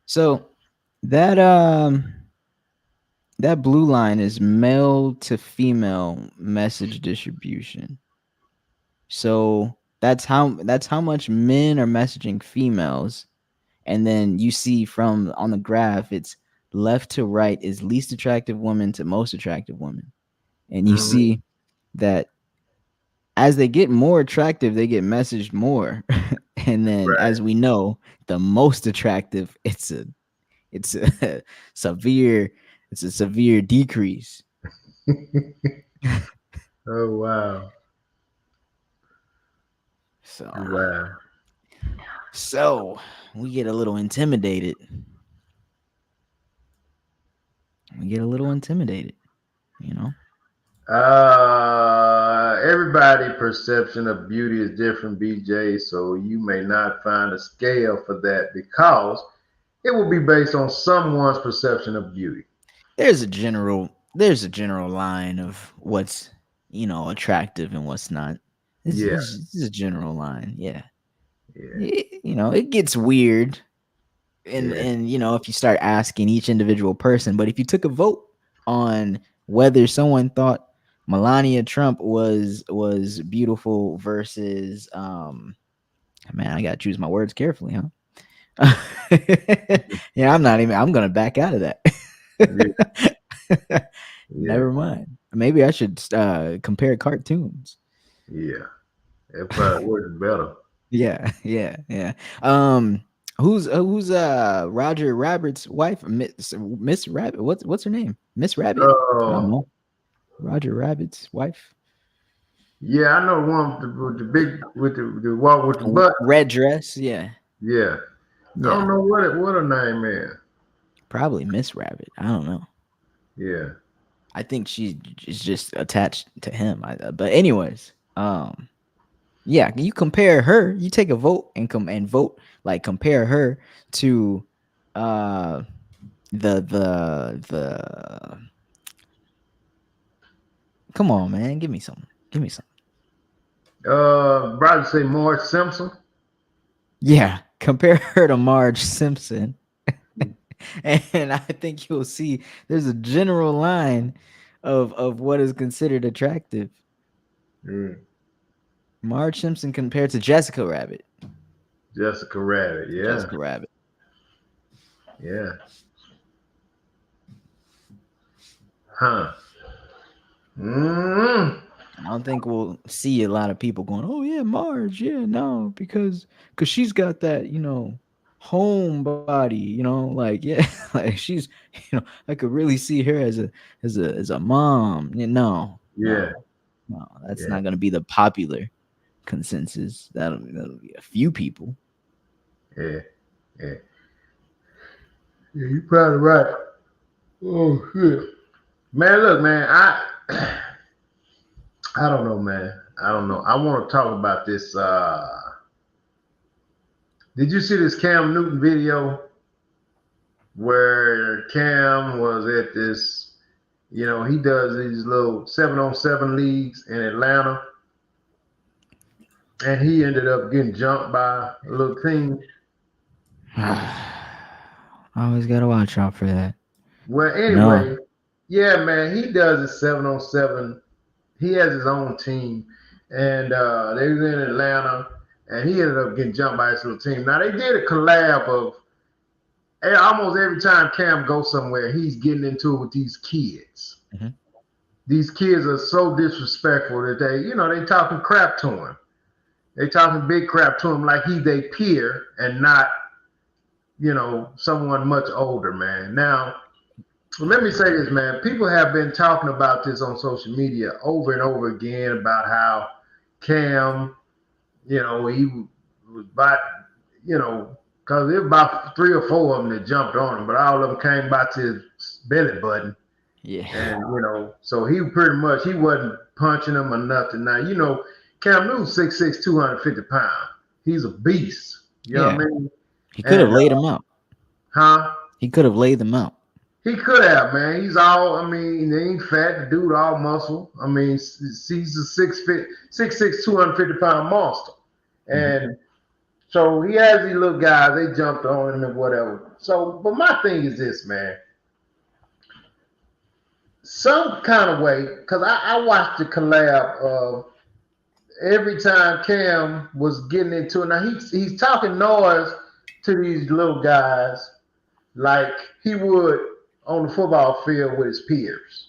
So that that blue line is male to female message distribution. So that's how much men are messaging females, and then you see from on the graph, it's left to right is least attractive woman to most attractive woman, and you Mhm. see that as they get more attractive, they get messaged more, and then Right. as we know, the most attractive, it's a severe it's a severe decrease. Oh wow. So Wow. so we get a little intimidated. We get a little intimidated, you know. Everybody perception of beauty is different, BJ. So you may not find a scale for that because it will be based on someone's perception of beauty. There's a general line of what's attractive and what's not. This Yeah. is this is a general line, yeah. Yeah. It gets weird, and Yeah. if you start asking each individual person, but if you took a vote on whether someone thought Melania Trump was beautiful versus man, I gotta choose my words carefully, huh? Yeah, I'm gonna back out of that. Yeah. Yeah. Never mind. Maybe I should compare cartoons. Yeah. It probably works better. Yeah, yeah, yeah. Um, who's Roger Rabbit's wife? Miss Rabbit. What's her name? Miss Rabbit. I don't Oh, know. Roger Rabbit's wife. yeah, I know one with the big with the walk with the butt. Red dress. Yeah, Yeah. I don't yeah. know what her name is. Probably Miss Rabbit. I don't know. Yeah. I think she is just attached to him. But anyways, yeah, you compare her. You take a vote and vote, like, compare her to uh the come on, man, give me something. Give me something. Probably say Marge Simpson. Yeah, compare her to Marge Simpson. And I think you'll see there's a general line of what is considered attractive. Mm. Marge Simpson compared to Jessica Rabbit. Jessica Rabbit. Yeah. Jessica Rabbit. Yeah. Huh. Mm. I don't think we'll see a lot of people going, "Oh yeah, Marge, yeah, no," because she's got that, home body, like, yeah, like she's, I could really see her as a mom. Yeah, no, Yeah. no, no, that's Yeah. not gonna be the popular consensus. That'll be a few people. Yeah. Yeah. Yeah. You probably right. Oh shit. Man, look, man. I don't know, man. I don't know. I want to talk about this. Did you see this Cam Newton video where Cam was at this? He does these little 7-on-7 leagues in Atlanta, and he ended up getting jumped by a little team. Always gotta watch out for that. Well, No. anyway, yeah, man, he does it 7-on-7 he has his own team, and they was in Atlanta, and he ended up getting jumped by his little team. Now they did a collab of almost every time Cam goes somewhere, he's getting into it with these kids. Mm-hmm. These kids are so disrespectful that they talking crap to him. They talking big crap to him like he's their peer and not, someone much older, man. Now, let me say this, man. People have been talking about this on social media over and over again about how Cam, he was about, because there were about 3 or 4 of them that jumped on him, but all of them came by to his belly button. Yeah. And, so he wasn't punching him or nothing. Now, Cam Newton's 6'6", 250 pounds. He's a beast. You know what I mean? He could have laid him out. Huh? He could have laid them out. He could have, man. He's he ain't fat. The dude all muscle. He's a 6'6", 250 pound monster. And so he has these little guys, they jumped on him and whatever. So, but my thing is this, man. Some kind of way, because I watched the collab of every time Cam was getting into it. Now he's talking noise to these little guys like he would on the football field with his peers.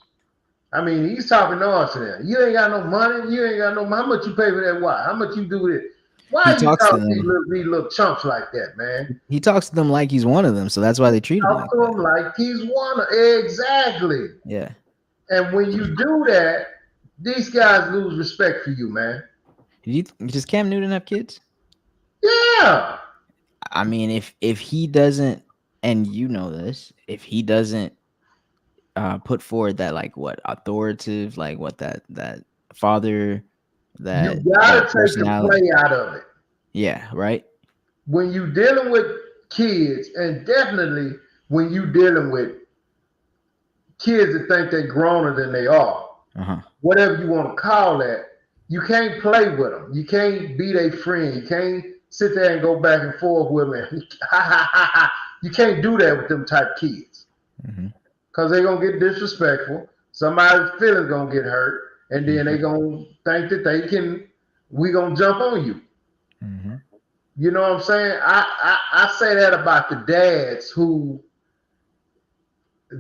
He's talking noise to them. You ain't got no money. You ain't got no money. How much you pay for that? Why? How much you do with it? Why are you talking to these little chumps like that, man? He talks to them like he's one of them, so that's why they treat him like that. Like he's one of exactly. Yeah. And when you do that, these guys lose respect for you, man. Does Cam Newton have kids? Yeah. If he doesn't, and you know this, if he doesn't put forward that authoritative, that father, that you gotta take the play out of it. Yeah, right. When you dealing with kids, and definitely when you dealing with kids that think they're growner than they are, whatever you want to call that, you can't play with them. You can't be their friend. You can't sit there and go back and forth with them. You can't do that with them type kids. Because they're going to get disrespectful. Somebody's feelings going to get hurt. And then they're going to think that we going to jump on you. You know what I'm saying? I say that about the dads who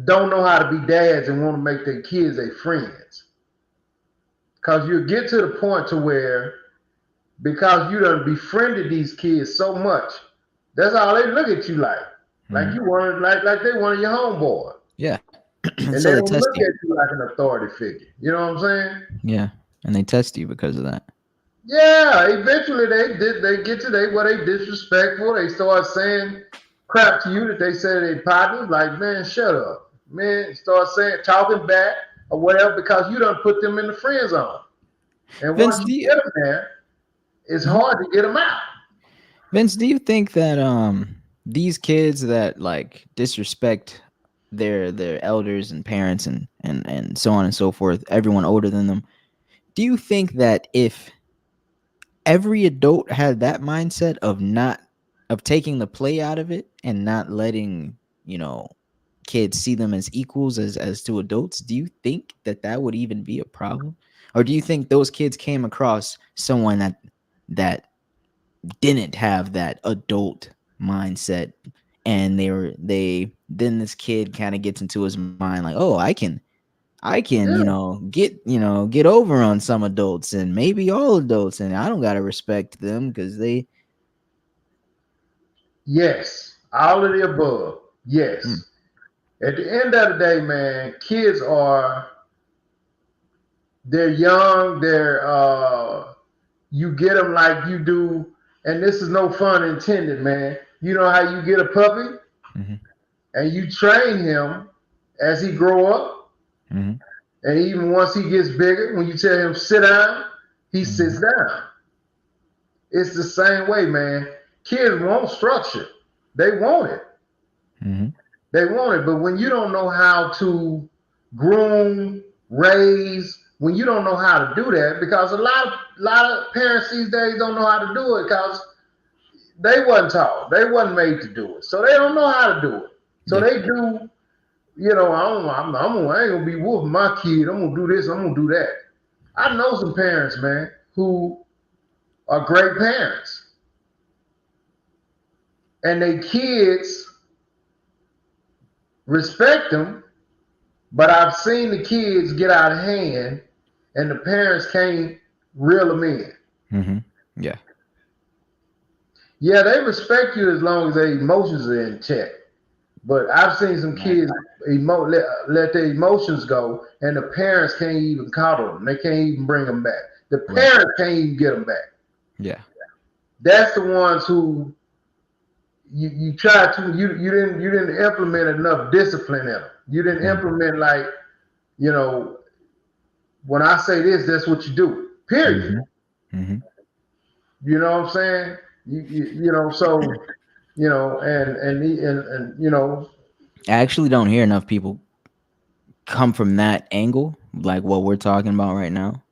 don't know how to be dads and want to make their kids their friends. Because you get to the point to where, because you done befriended these kids so much, that's all they look at you like. Like you want, like they one of your homeboys. Yeah. And so they don't look at you like an authority figure. You know what I'm saying? Yeah. And they test you because of that. Yeah, eventually they get to where they disrespectful. They start saying crap to you that they say they partners. Like, man, shut up. Man, start talking back or whatever because you done put them in the friend zone. And Vince, once you get them there, it's hard to get them out. Vince, do you think that these kids that disrespect their elders and parents and so on and so forth, everyone older than them, do you think that if every adult had that mindset of taking the play out of it and not letting kids see them as equals as to adults, do you think that would even be a problem? Or do you think those kids came across someone that didn't have that adult mindset, and then this kid kind of gets into his mind like, oh, I can get over on some adults and maybe all adults, and I don't gotta respect them because they. Yes, all of the above. Yes. At the end of the day, man, kids they're young, you get them like you do, and this is no fun intended, man. You know how you get a puppy and you train him as he grow up, and even once he gets bigger, when you tell him sit down, he sits down. It's the same way, man. Kids want structure. They want it. They want it, but when you don't know how to groom, raise, when you don't know how to do that, because a lot of parents these days don't know how to do it because they wasn't taught, they wasn't made to do it, so they don't know how to do it. So they do, I ain't gonna be whooping my kid. I'm gonna do this. I'm gonna do that. I know some parents, man, who are great parents, and their kids respect them. But I've seen the kids get out of hand, and the parents can't reel them in. Mm-hmm. Yeah. Yeah, they respect you as long as their emotions are in check. But I've seen some Right. kids let their emotions go, and the parents can't even coddle them. They can't even bring them back. The Right. parents can't even get them back. Yeah. That's the ones who you try to you didn't implement enough discipline in them. You didn't Mm-hmm. implement like you know when I say this, that's what you do. Period. Mm-hmm. Mm-hmm. You know what I'm saying? So and I actually don't hear enough people come from that angle, like what we're talking about right now.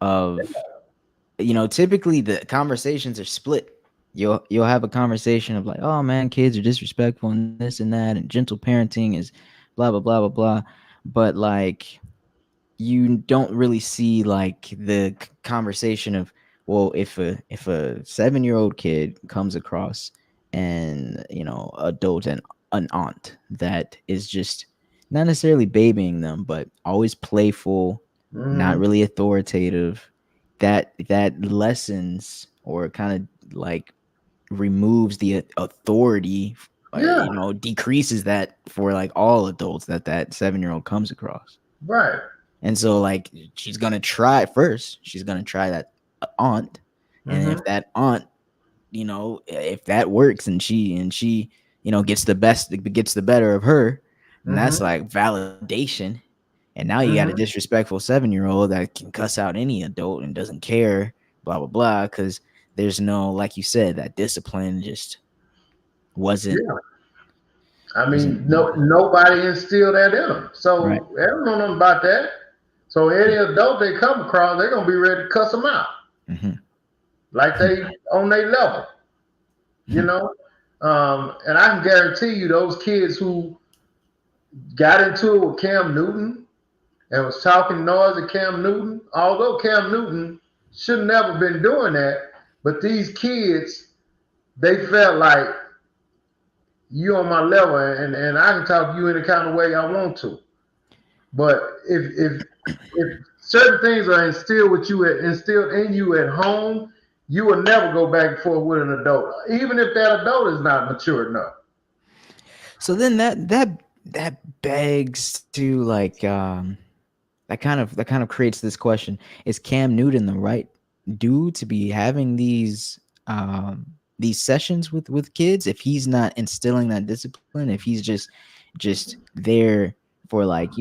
Of typically the conversations are split. You'll have a conversation of like, oh man, kids are disrespectful and this and that, and gentle parenting is blah blah blah blah blah. But like you don't really see like the conversation of, well, if a 7-year-old kid comes across and adult and an aunt that is just not necessarily babying them but always playful, not mhm. really authoritative, that lessens or kind of like removes the authority, Yeah, decreases that for like all adults that 7-year-old comes across. right. And so, like, she's gonna try that aunt, and Hmm. if that aunt, if that works, and she, gets the better of her, and that's Hmm. like validation. And now you got a Hmm. disrespectful 7-year-old that can cuss out any adult and doesn't care, blah blah blah, because there's no, like you said, that discipline just wasn't Yeah. I wasn't mean, nobody instilled that in them. right. So they don't know nothing about that. So any adult they come across, they're gonna be ready to cuss them out, Mm-hmm. like they on their level, you know. And I can guarantee you, those kids who got into it with Cam Newton and was talking noise at Cam Newton, although Cam Newton should never been doing that, but these kids, they felt like you on my level, and I can talk to you any kind of way I want to. But if certain things are instilled in you at home, you will never go back and forth with an adult, even if that adult is not mature enough. So then that begs to like that kind of creates this question: is Cam Newton the right dude to be having these sessions with kids if he's not instilling that discipline? If he's just there for like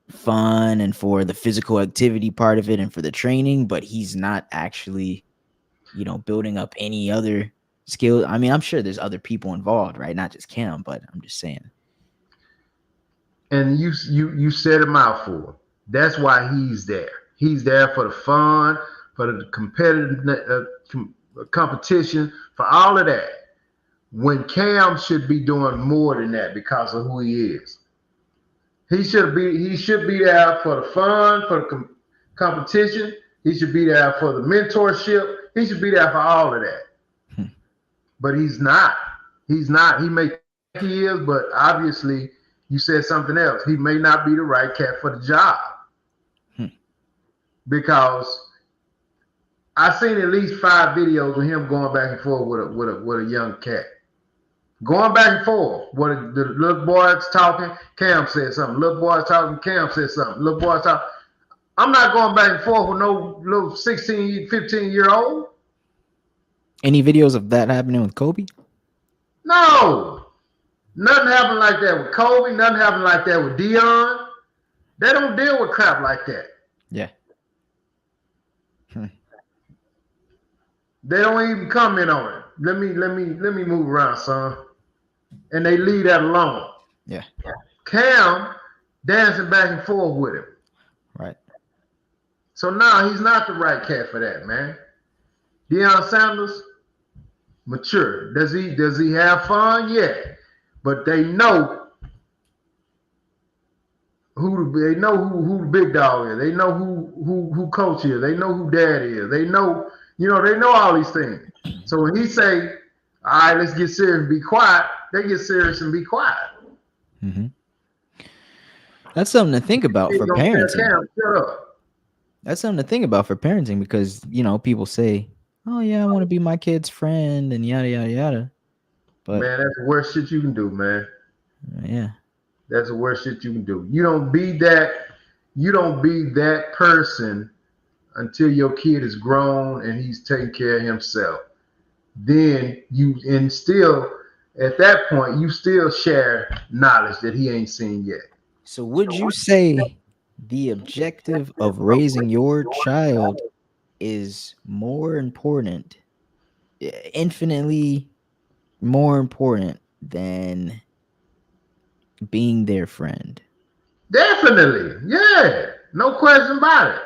fun and for the physical activity part of it and for the training, but he's not actually building up any other skill. I mean, I'm sure there's other people involved, right? Not just Cam, but I'm just saying. And you said a mouthful. That's why he's there. He's there for the fun, for the competitive competition, for all of that. When Cam should be doing more than that because of who he is. He should be there for the fun, for the competition. He should be there for the mentorship. He should be there for all of that. Hmm. But he's not. He's not. He may think he is, but obviously you said something else. He may not be the right cat for the job Hmm. because I've seen at least 5 videos of him going back and forth with a young cat. Going back and forth. What the little boy's talking, Cam said something. Little boy's talking, Cam said something. Little boy's talking. I'm not going back and forth with no little 16, 15-year-old. Any videos of that happening with Kobe? No. Nothing happened like that with Kobe. Nothing happened like that with Dion. They don't deal with crap like that. Yeah. Hmm. They don't even comment on it. Let me move around, son. And they leave that alone. Yeah. Cam dancing back and forth with him. Right. So now he's not the right cat for that, man. Deion Sanders, mature. Does he have fun? Yeah. But they know who the big dog is. They know who coach is. They know who dad is. They know, they know all these things. So when he say, all right, let's get serious and be quiet, they get serious and be quiet. Mm-hmm. That's something to think about for parenting. Shut up. That's something to think about for parenting because, people say, oh, yeah, I want to be my kid's friend and yada, yada, yada. But man, that's the worst shit you can do, man. Yeah. That's the worst shit you can do. You don't be that person until your kid is grown and he's taking care of himself. Then at that point, you still share knowledge that he ain't seen yet. So would you say the objective of raising your child is more important, infinitely more important than being their friend? Definitely. Yeah. No question about it.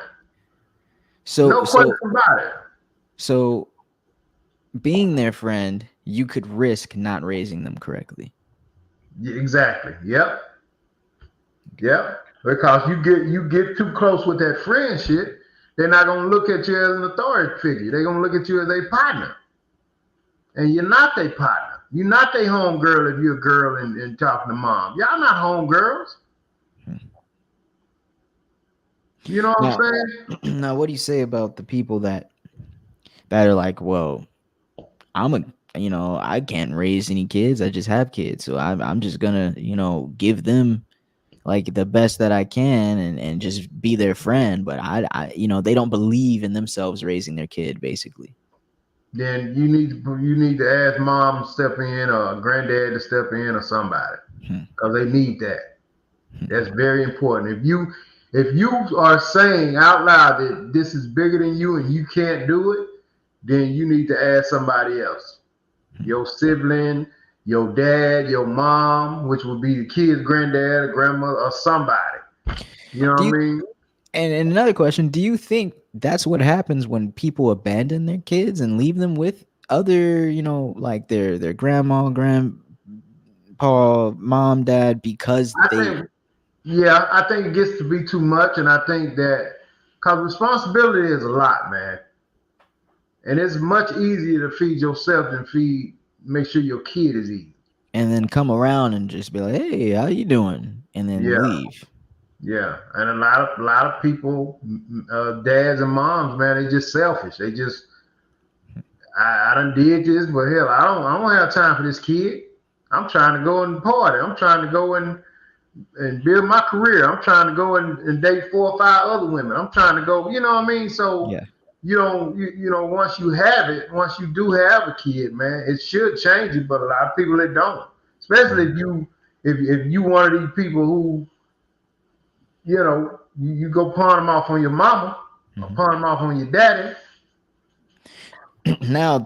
No question about it. So being their friend, you could risk not raising them correctly. Exactly. Yep. Because you get too close with that friend shit, they're not gonna look at you as an authority figure. They're gonna look at you as a partner. And you're not their partner. You're not their home girl if you're a girl and talking to mom. Y'all not home girls. You know what I'm saying? Now, what do you say about the people that are like, well, I can't raise any kids. I just have kids. So I'm just gonna, give them like the best that I can and just be their friend. But I they don't believe in themselves raising their kid, basically. Then you need to ask mom to step in or granddad to step in or somebody. Because they need that. That's very important. If you are saying out loud that this is bigger than you and you can't do it, then you need to ask somebody else. Your sibling, your dad, your mom, which would be the kid's granddad or grandmother or somebody. You know what I mean? And another question, do you think that's what happens when people abandon their kids and leave them with other, like their grandma, grandpa, mom, dad, because I think it gets to be too much. And I think that because responsibility is a lot, man. And it's much easier to feed yourself than make sure your kid is eating. And then come around and just be like, hey, how you doing? And then leave. Yeah, and a lot of people, dads and moms, man, they just selfish. They just, I done did this, but hell, I don't have time for this kid. I'm trying to go and party. I'm trying to go and build my career. I'm trying to go and date 4 or 5 other women. I'm trying to go, you know what I mean? So once you do have a kid, man, it should change it, but a lot of people it don't. Especially if you one of these people who, you go pawn them off on your mama or pawn them off on your daddy. Now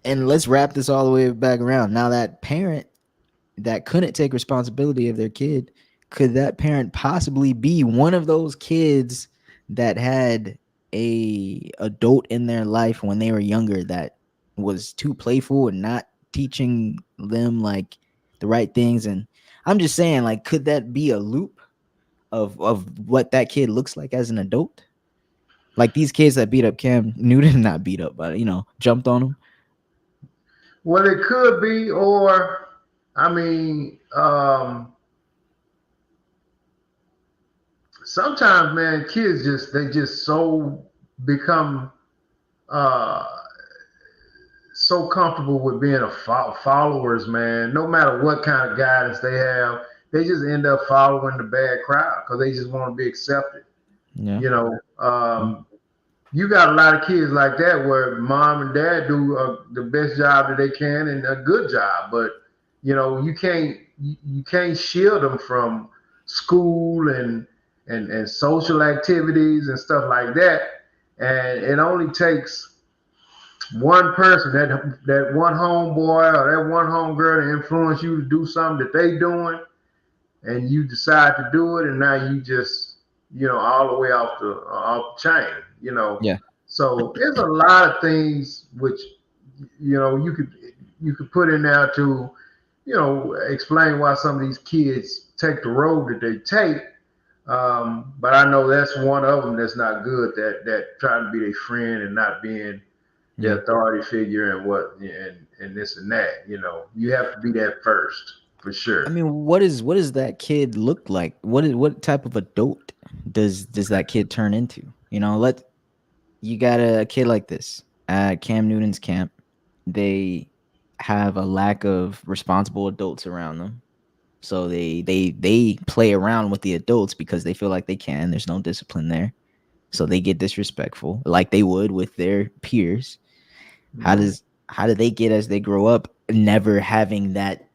and let's wrap this all the way back around. Now that parent that couldn't take responsibility of their kid, could that parent possibly be one of those kids that had a adult in their life when they were younger that was too playful and not teaching them like the right things? And I'm just saying, like, could that be a loop of what that kid looks like as an adult? Like these kids that beat up Cam Newton, not beat up, but jumped on him. Well, it could be, or I mean, sometimes, man, kids just so become so comfortable with being followers, man. No matter what kind of guidance they have, they just end up following the bad crowd because they just want to be accepted. Yeah. You got a lot of kids like that where mom and dad do the best job that they can and a good job, but you can't shield them from school and social activities and stuff like that. And it only takes one person, that one homeboy or that one homegirl, to influence you to do something that they doing, and you decide to do it, and now you just all the way off the chain. Yeah. So there's a lot of things which you could put in there to explain why some of these kids take the road that they take. But I know that's one of them that's not good. That trying to be their friend and not being the Yeah. authority figure and and this and that. You have to be that first for I sure. mean, what does that kid look like? What type of adult does that kid turn into? You got a kid like this at Cam Newton's camp. They have a lack of responsible adults around them. So they play around with the adults because they feel like they can. There's no discipline there. So they get disrespectful like they would with their peers. How Mhm. does how do they get as they grow up never having that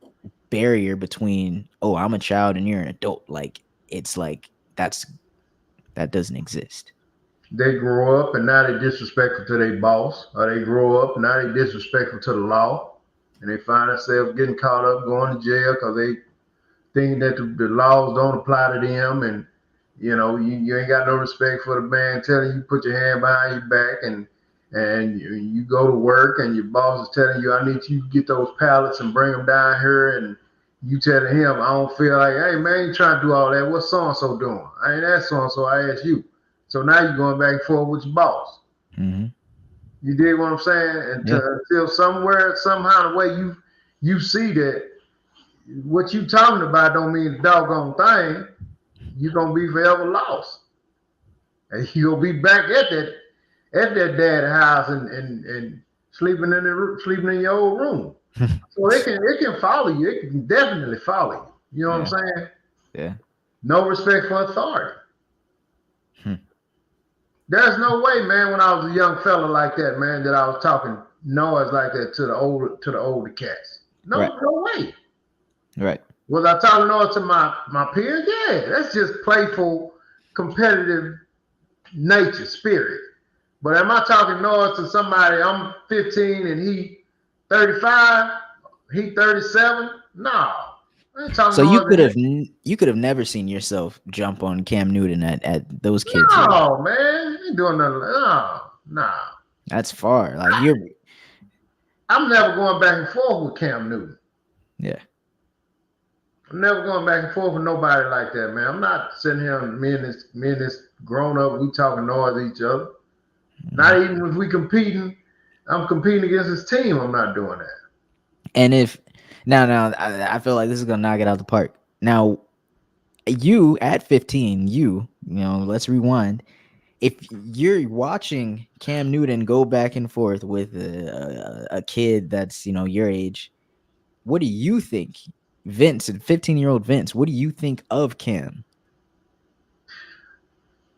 barrier between, oh, I'm a child and you're an adult? Like it's like that doesn't exist. They grow up and now they disrespectful to their boss, or they grow up and now they disrespectful to the law, and they find themselves getting caught up going to jail because they thinking that the laws don't apply to them, and you ain't got no respect for the man telling you put your hand behind your back, and you go to work and your boss is telling you I need you to get those pallets and bring them down here, and you telling him I don't feel like, hey man, you trying to do all that, what's so and so doing? I ain't asked so and so, I asked you. So now you're going back and forth with your boss. Mm-hmm. You dig what I'm saying? Yeah. Until somewhere, somehow, the way you see that what you talking about don't mean the doggone thing. You're gonna be forever lost, and you'll be back at that dad's house and sleeping in your old room. So it can follow you. It can definitely follow you. You know what I'm Yeah. saying? Yeah. No respect for authority. Hmm. There's no way, man. When I was a young fella like that, man, that I was talking noise like that to the older cats. Right. No way. Right. Was I talking noise to my peers? Yeah, that's just playful, competitive nature, spirit. But am I talking noise to somebody? I'm 15 and he 35, he 37? No, I ain't talking So you noise to could him. have you could have never seen yourself jump on Cam Newton at those kids' age. No, man, ain't doing nothing. No, no. That's far. Like you're I'm never going back and forth with Cam Newton. yeah. I'm never going back and forth with nobody like that, man. I'm not sitting here, me and this grown up, we talking noise to each other. Not Mhm. even if we competing, I'm competing against his team. I'm not doing that. And if now I feel like this is gonna knock it out the park. Now you at 15, let's rewind. If you're watching Cam Newton go back and forth with a kid that's your age, what do you think, Vince, 15-year-old Vince? What do you think of Cam?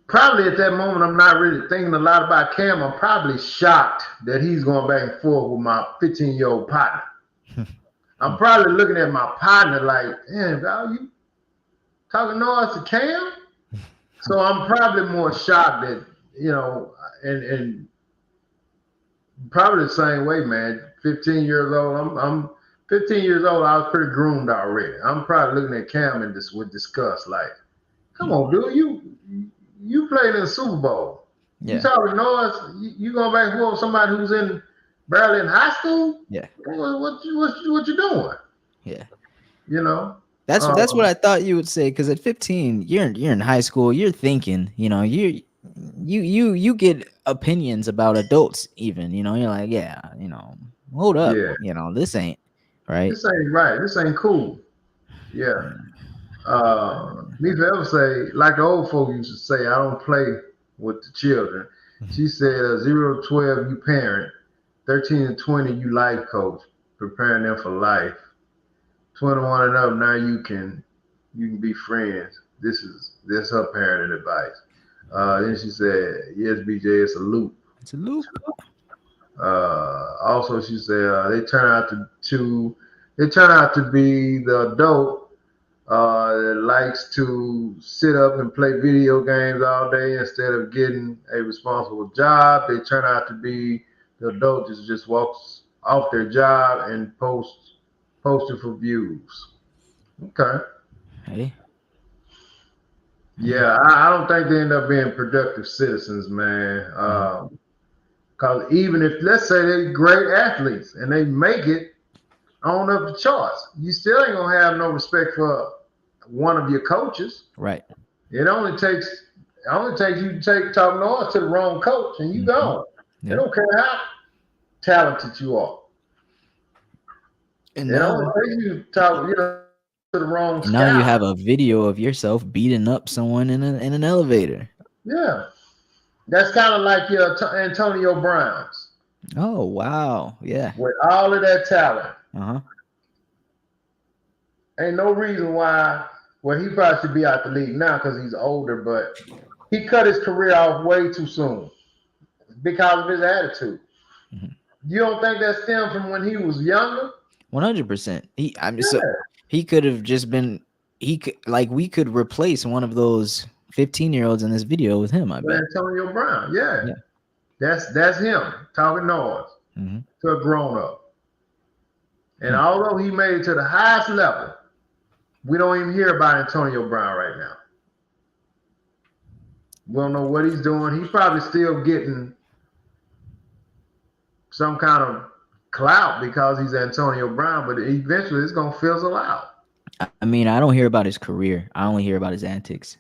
Probably at that moment, I'm not really thinking a lot about Cam. I'm probably shocked that he's going back and forth with my 15-year-old partner. I'm probably looking at my partner like, damn, dog, you talking noise to Cam? So I'm probably more shocked that, and probably the same way, man. 15 years old, I'm 15 years old. I was pretty groomed already. I'm probably looking at Cam and this with disgust, like, come on, dude, you played in the Super Bowl. You Yeah, talking noise? You going back and forth with somebody who's barely in high school? yeah, What you doing? yeah. You know? That's what Um, I thought you would say. Because at 15, you're in high school. You're thinking. You get opinions about adults. Even you're like, yeah. Hold up. yeah, This ain't right. this ain't right. This ain't cool. Yeah. Me forever say, like the old folks used to say, I don't play with the children. She said, 0 to 12, you parent. 13 to 20, you life coach, preparing them for life. 21 and up, now you can be friends. This her parenting advice. Then she said, yes, BJ, it's a loop. It's a loop. Also, she said they turn out to be the adult that likes to sit up and play video games all day instead of getting a responsible job. They turn out to be the adult that just walks off their job and posted for views. Okay. Hey, hey. Yeah, I don't think they end up being productive citizens, man. Mhm. Because even if, let's say, they're great athletes and they make it on up the charts, you still ain't gonna have no respect for one of your coaches. Right. It only takes you to talk noise to the wrong coach and you gone. They Yeah. don't care how talented you are. And It now, only takes you to talk, to the wrong and now you scout. have a video of yourself beating up someone in an elevator. Yeah. That's kind of like your Antonio Browns Oh wow, yeah. with all of that talent. Uh-huh. Ain't no reason why. Well, he probably should be out the league now because he's older, but he cut his career off way too soon because of his attitude. Mhm. You don't think that stemmed from when he was younger? 100%. So Yeah. he could have just been we could replace one of those 15-year-olds in this video with him, I With bet. Antonio Brown. Yeah. Yeah. That's him talking noise Mm-hmm. to a grown up. And Hmm. although he made it to the highest level, we don't even hear about Antonio Brown right now. We don't know what he's doing. He's probably still getting some kind of clout because he's Antonio Brown, but eventually it's gonna fizzle out. I mean, I don't hear about his career. I only hear about his antics.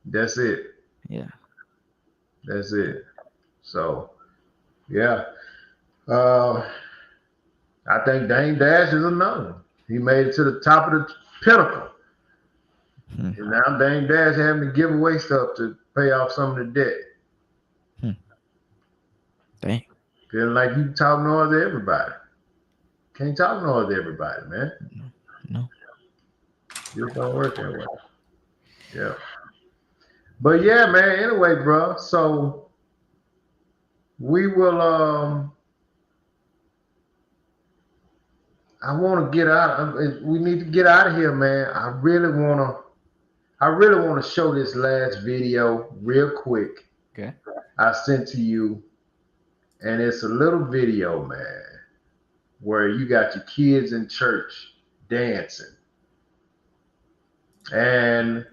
That's it. Yeah. That's it. So yeah. I think Dame Dash is another one. He made it to the top of the pinnacle. Hmm. And now Dame Dash having to give away stuff to pay off some of the debt. Dang. Feeling like you talk noise to everybody. Can't talk noise to everybody, man. No. Just don't work that way. Yeah. But yeah, man, anyway, bro. So we will I want to get out. We need to get out of here, man. I really want to show this last video real quick. Okay. I sent to you, and it's a little video, man, where you got your kids in church dancing. And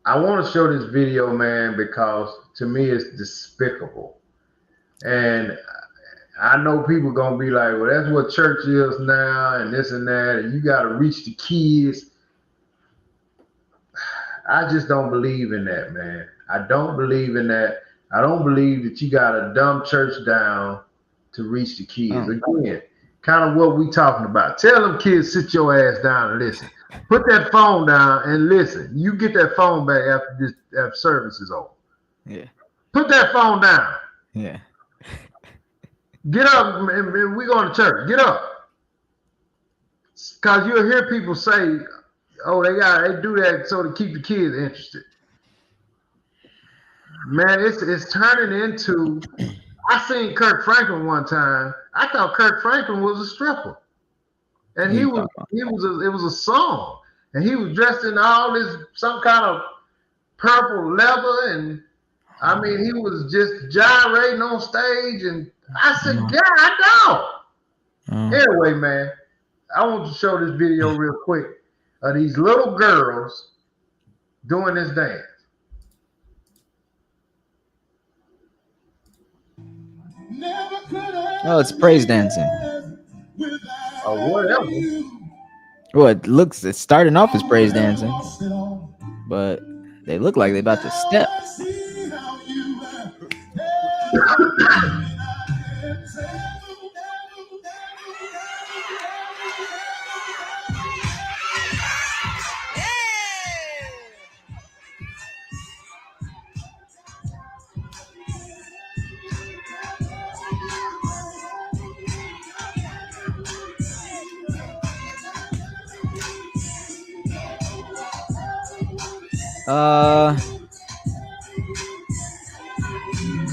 I want to show this video, man, because to me it's despicable. And I know people gonna be like, well, that's what church is now, and this and that, and you gotta reach the kids. I just don't believe in that, man. I don't believe in that. I don't believe that you gotta dumb church down to reach the kids. Again, kind of what we talking about. Tell them kids, sit your ass down and listen. Put that phone down and listen. You get that phone back after service is over. Yeah. Put that phone down. Yeah. Get up and we going to church. Get up. Because you'll hear people say, oh, they do that so to keep the kids interested. Man, it's turning into. I seen Kirk Franklin one time. I thought Kirk Franklin was a stripper, and it was a song, and he was dressed in all this some kind of purple leather, and I mean he was just gyrating on stage, and I said, God, dog. Anyway, man, I want to show this video real quick of these little girls doing this dance. Oh, it's praise dancing. Or whatever. Well, it's starting off as praise dancing, but they look like they're about to step.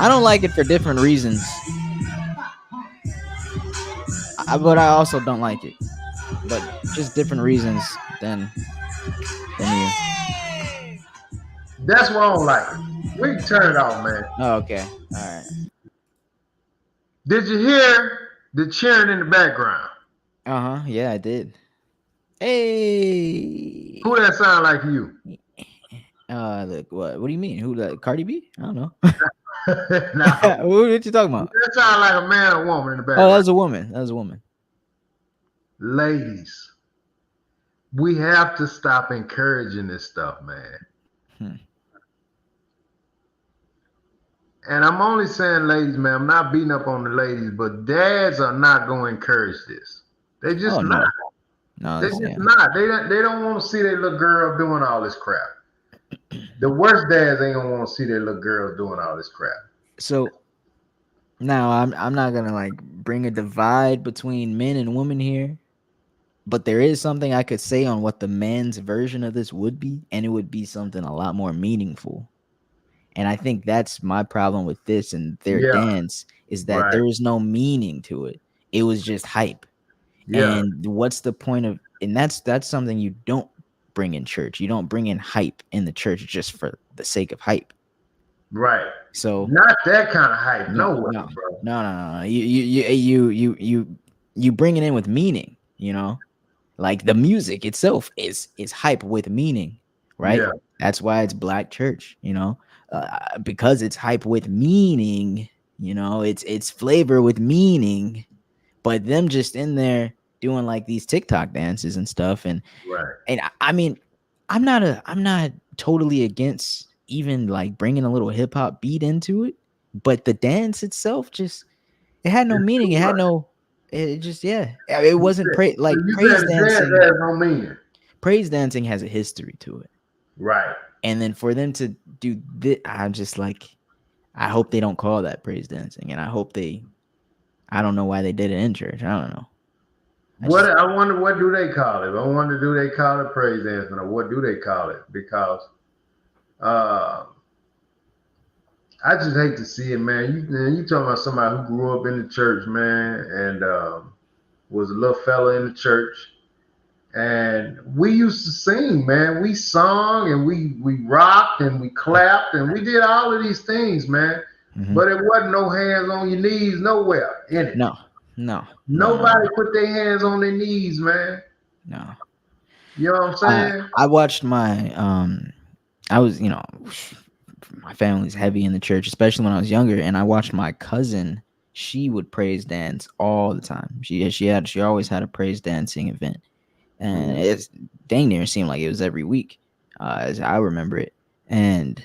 I don't like it for different reasons. But I also don't like it. But just different reasons than you. That's why I don't like it. We can turn it off, man. Oh, okay. All right. Did you hear the cheering in the background? Uh-huh. Yeah, I did. Hey. Who that sound like you? Look, what do you mean? Who, that Cardi B? I don't know. Nah, What you talking about? that sound like a man or woman in the Oh, background. that was a woman. That was a woman. Ladies, we have to stop encouraging this stuff, man. Hmm. And I'm only saying, ladies, man, I'm not beating up on the ladies, but dads are not going to encourage this. They just Oh not. no, no, They that's, just yeah. not. They don't want to see their little girl doing all this crap. The worst dads ain't gonna want to see their little girls doing all this crap. So now I'm not gonna like bring a divide between men and women here, but there is something I could say on what the man's version of this would be, and it would be something a lot more meaningful. And I think that's my problem with this and their Yeah, dance is that right. there was no meaning to it. It was just hype. Yeah, And what's the point of, and that's something you don't bring in church. You don't bring in hype in the church just for the sake of hype. right. So Not that kind of hype. no, No way, no, bro. no. You bring it in with meaning, you know? Like the music itself is hype with meaning, right? Yeah, That's why it's black church, you know? Because it's hype with meaning, you know, it's flavor with meaning, but them just in there doing like these TikTok dances and stuff right. and I mean, I'm not totally against even like bringing a little hip hop beat into it, but the dance itself just it had no It's meaning. too It had much. no. It just yeah. It wasn't So like you said the dance has no meaning. Praise dancing has a history to it, Right. and then for them to do this, I'm just like, I hope they don't call that praise dancing, and I hope they. I don't know why they did it in church. I don't know. I What just I wonder, what do they call it? I wonder, do they call it praise dancing or what do they call it? Because uh, I just hate to see it, man. You talking about somebody who grew up in the church, man, and was a little fella in the church. And we used to sing, man. We sung and we rocked and we clapped and we did all of these things, man. mhm. But it wasn't no hands on your knees nowhere in it. No, no, no, no, Nobody put their hands on their knees, man. no. You know what I'm saying? I watched my I was, my family's heavy in the church, especially when I was younger, and I watched my cousin. She would praise dance all the time. She always had a praise dancing event, and Mhm. it's dang near seemed like it was every week, as I remember it. And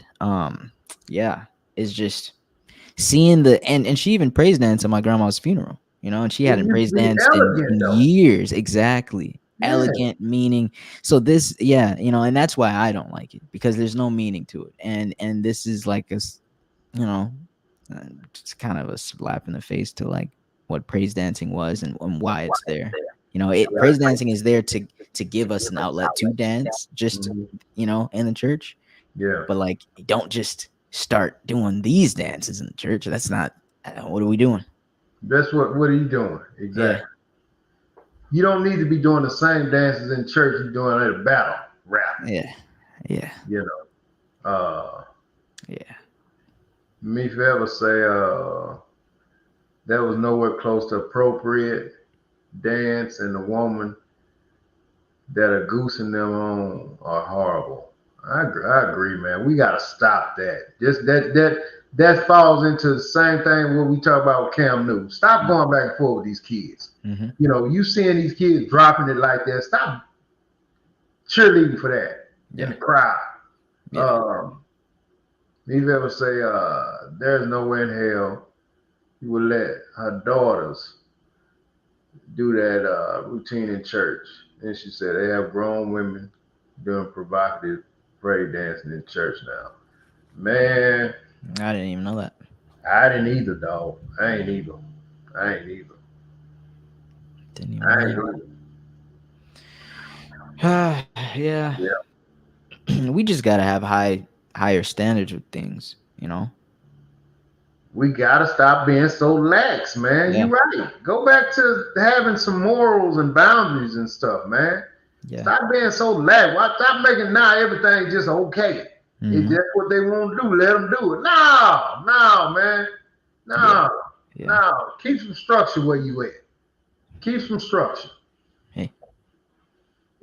yeah, it's just seeing and she even praise danced at my grandma's funeral, and she It hadn't used praise to be danced elegant in though. years. Exactly. Yeah, Elegant meaning. So this, yeah, and that's why I don't like it because there's no meaning to it. And this is like you know, it's kind of a slap in the face to like what praise dancing was and why it's there. right. Praise dancing is there to give us an outlet to dance, just Mhm. in the church. Yeah. But like, don't just start doing these dances in the church. That's not. What are we doing? That's what are you doing? Yeah, Exactly. You don't need to be doing the same dances in church you're doing at a battle rap, yeah, yeah, you know. yeah. Me forever say that was nowhere close to appropriate dance and the woman that are goosing them on are horrible. I agree, man. We gotta stop that. Just that falls into the same thing what we talk about with Cam Newton. Stop going back and forth with these kids. Mm-hmm. You seeing these kids dropping it like that. Stop cheerleading for that in Yeah, the crowd. yeah. Um, if you ever say, there's no way in hell you would let her daughters do that routine in church. And she said they have grown women doing provocative praise dancing in church now. Man, I didn't even know that. I didn't either, dog. I ain't either. I ain't either. Didn't even I know ain't that. either. Yeah. Yeah. We just gotta have higher standards with things. We gotta stop being so lax, man. Yeah, You right. Go back to having some morals and boundaries and stuff, man. yeah. Stop being so lax. Why stop making now everything just okay? It's Mm-hmm. just what they want to do. Let them do it. No, no, man. Yeah, No, yeah. no. Keep some structure where you at. Keep some structure. Hey,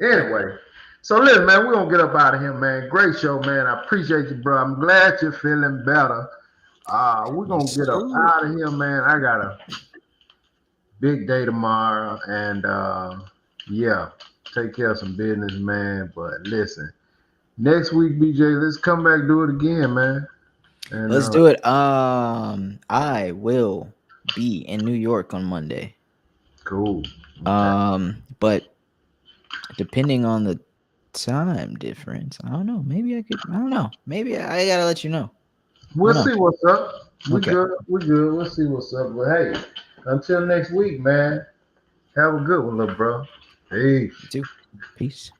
Anyway, so listen, man, we're gonna get up out of here, man. Great show, man. I appreciate you, bro. I'm glad you're feeling better. We're gonna yes, get up sir. out of here, man. I got a big day tomorrow, and yeah, take care of some business, man. But listen, Next week, BJ, let's come back do it again, man. And Let's do it. I will be in New York on Monday. Cool. Okay. But depending on the time difference, I don't know. Maybe I could. I don't know. Maybe I gotta let you know. We'll see what's up. We Okay. good. We good. We'll see what's up. But hey, until next week, man. Have a good one, little bro. Peace. You too. Peace.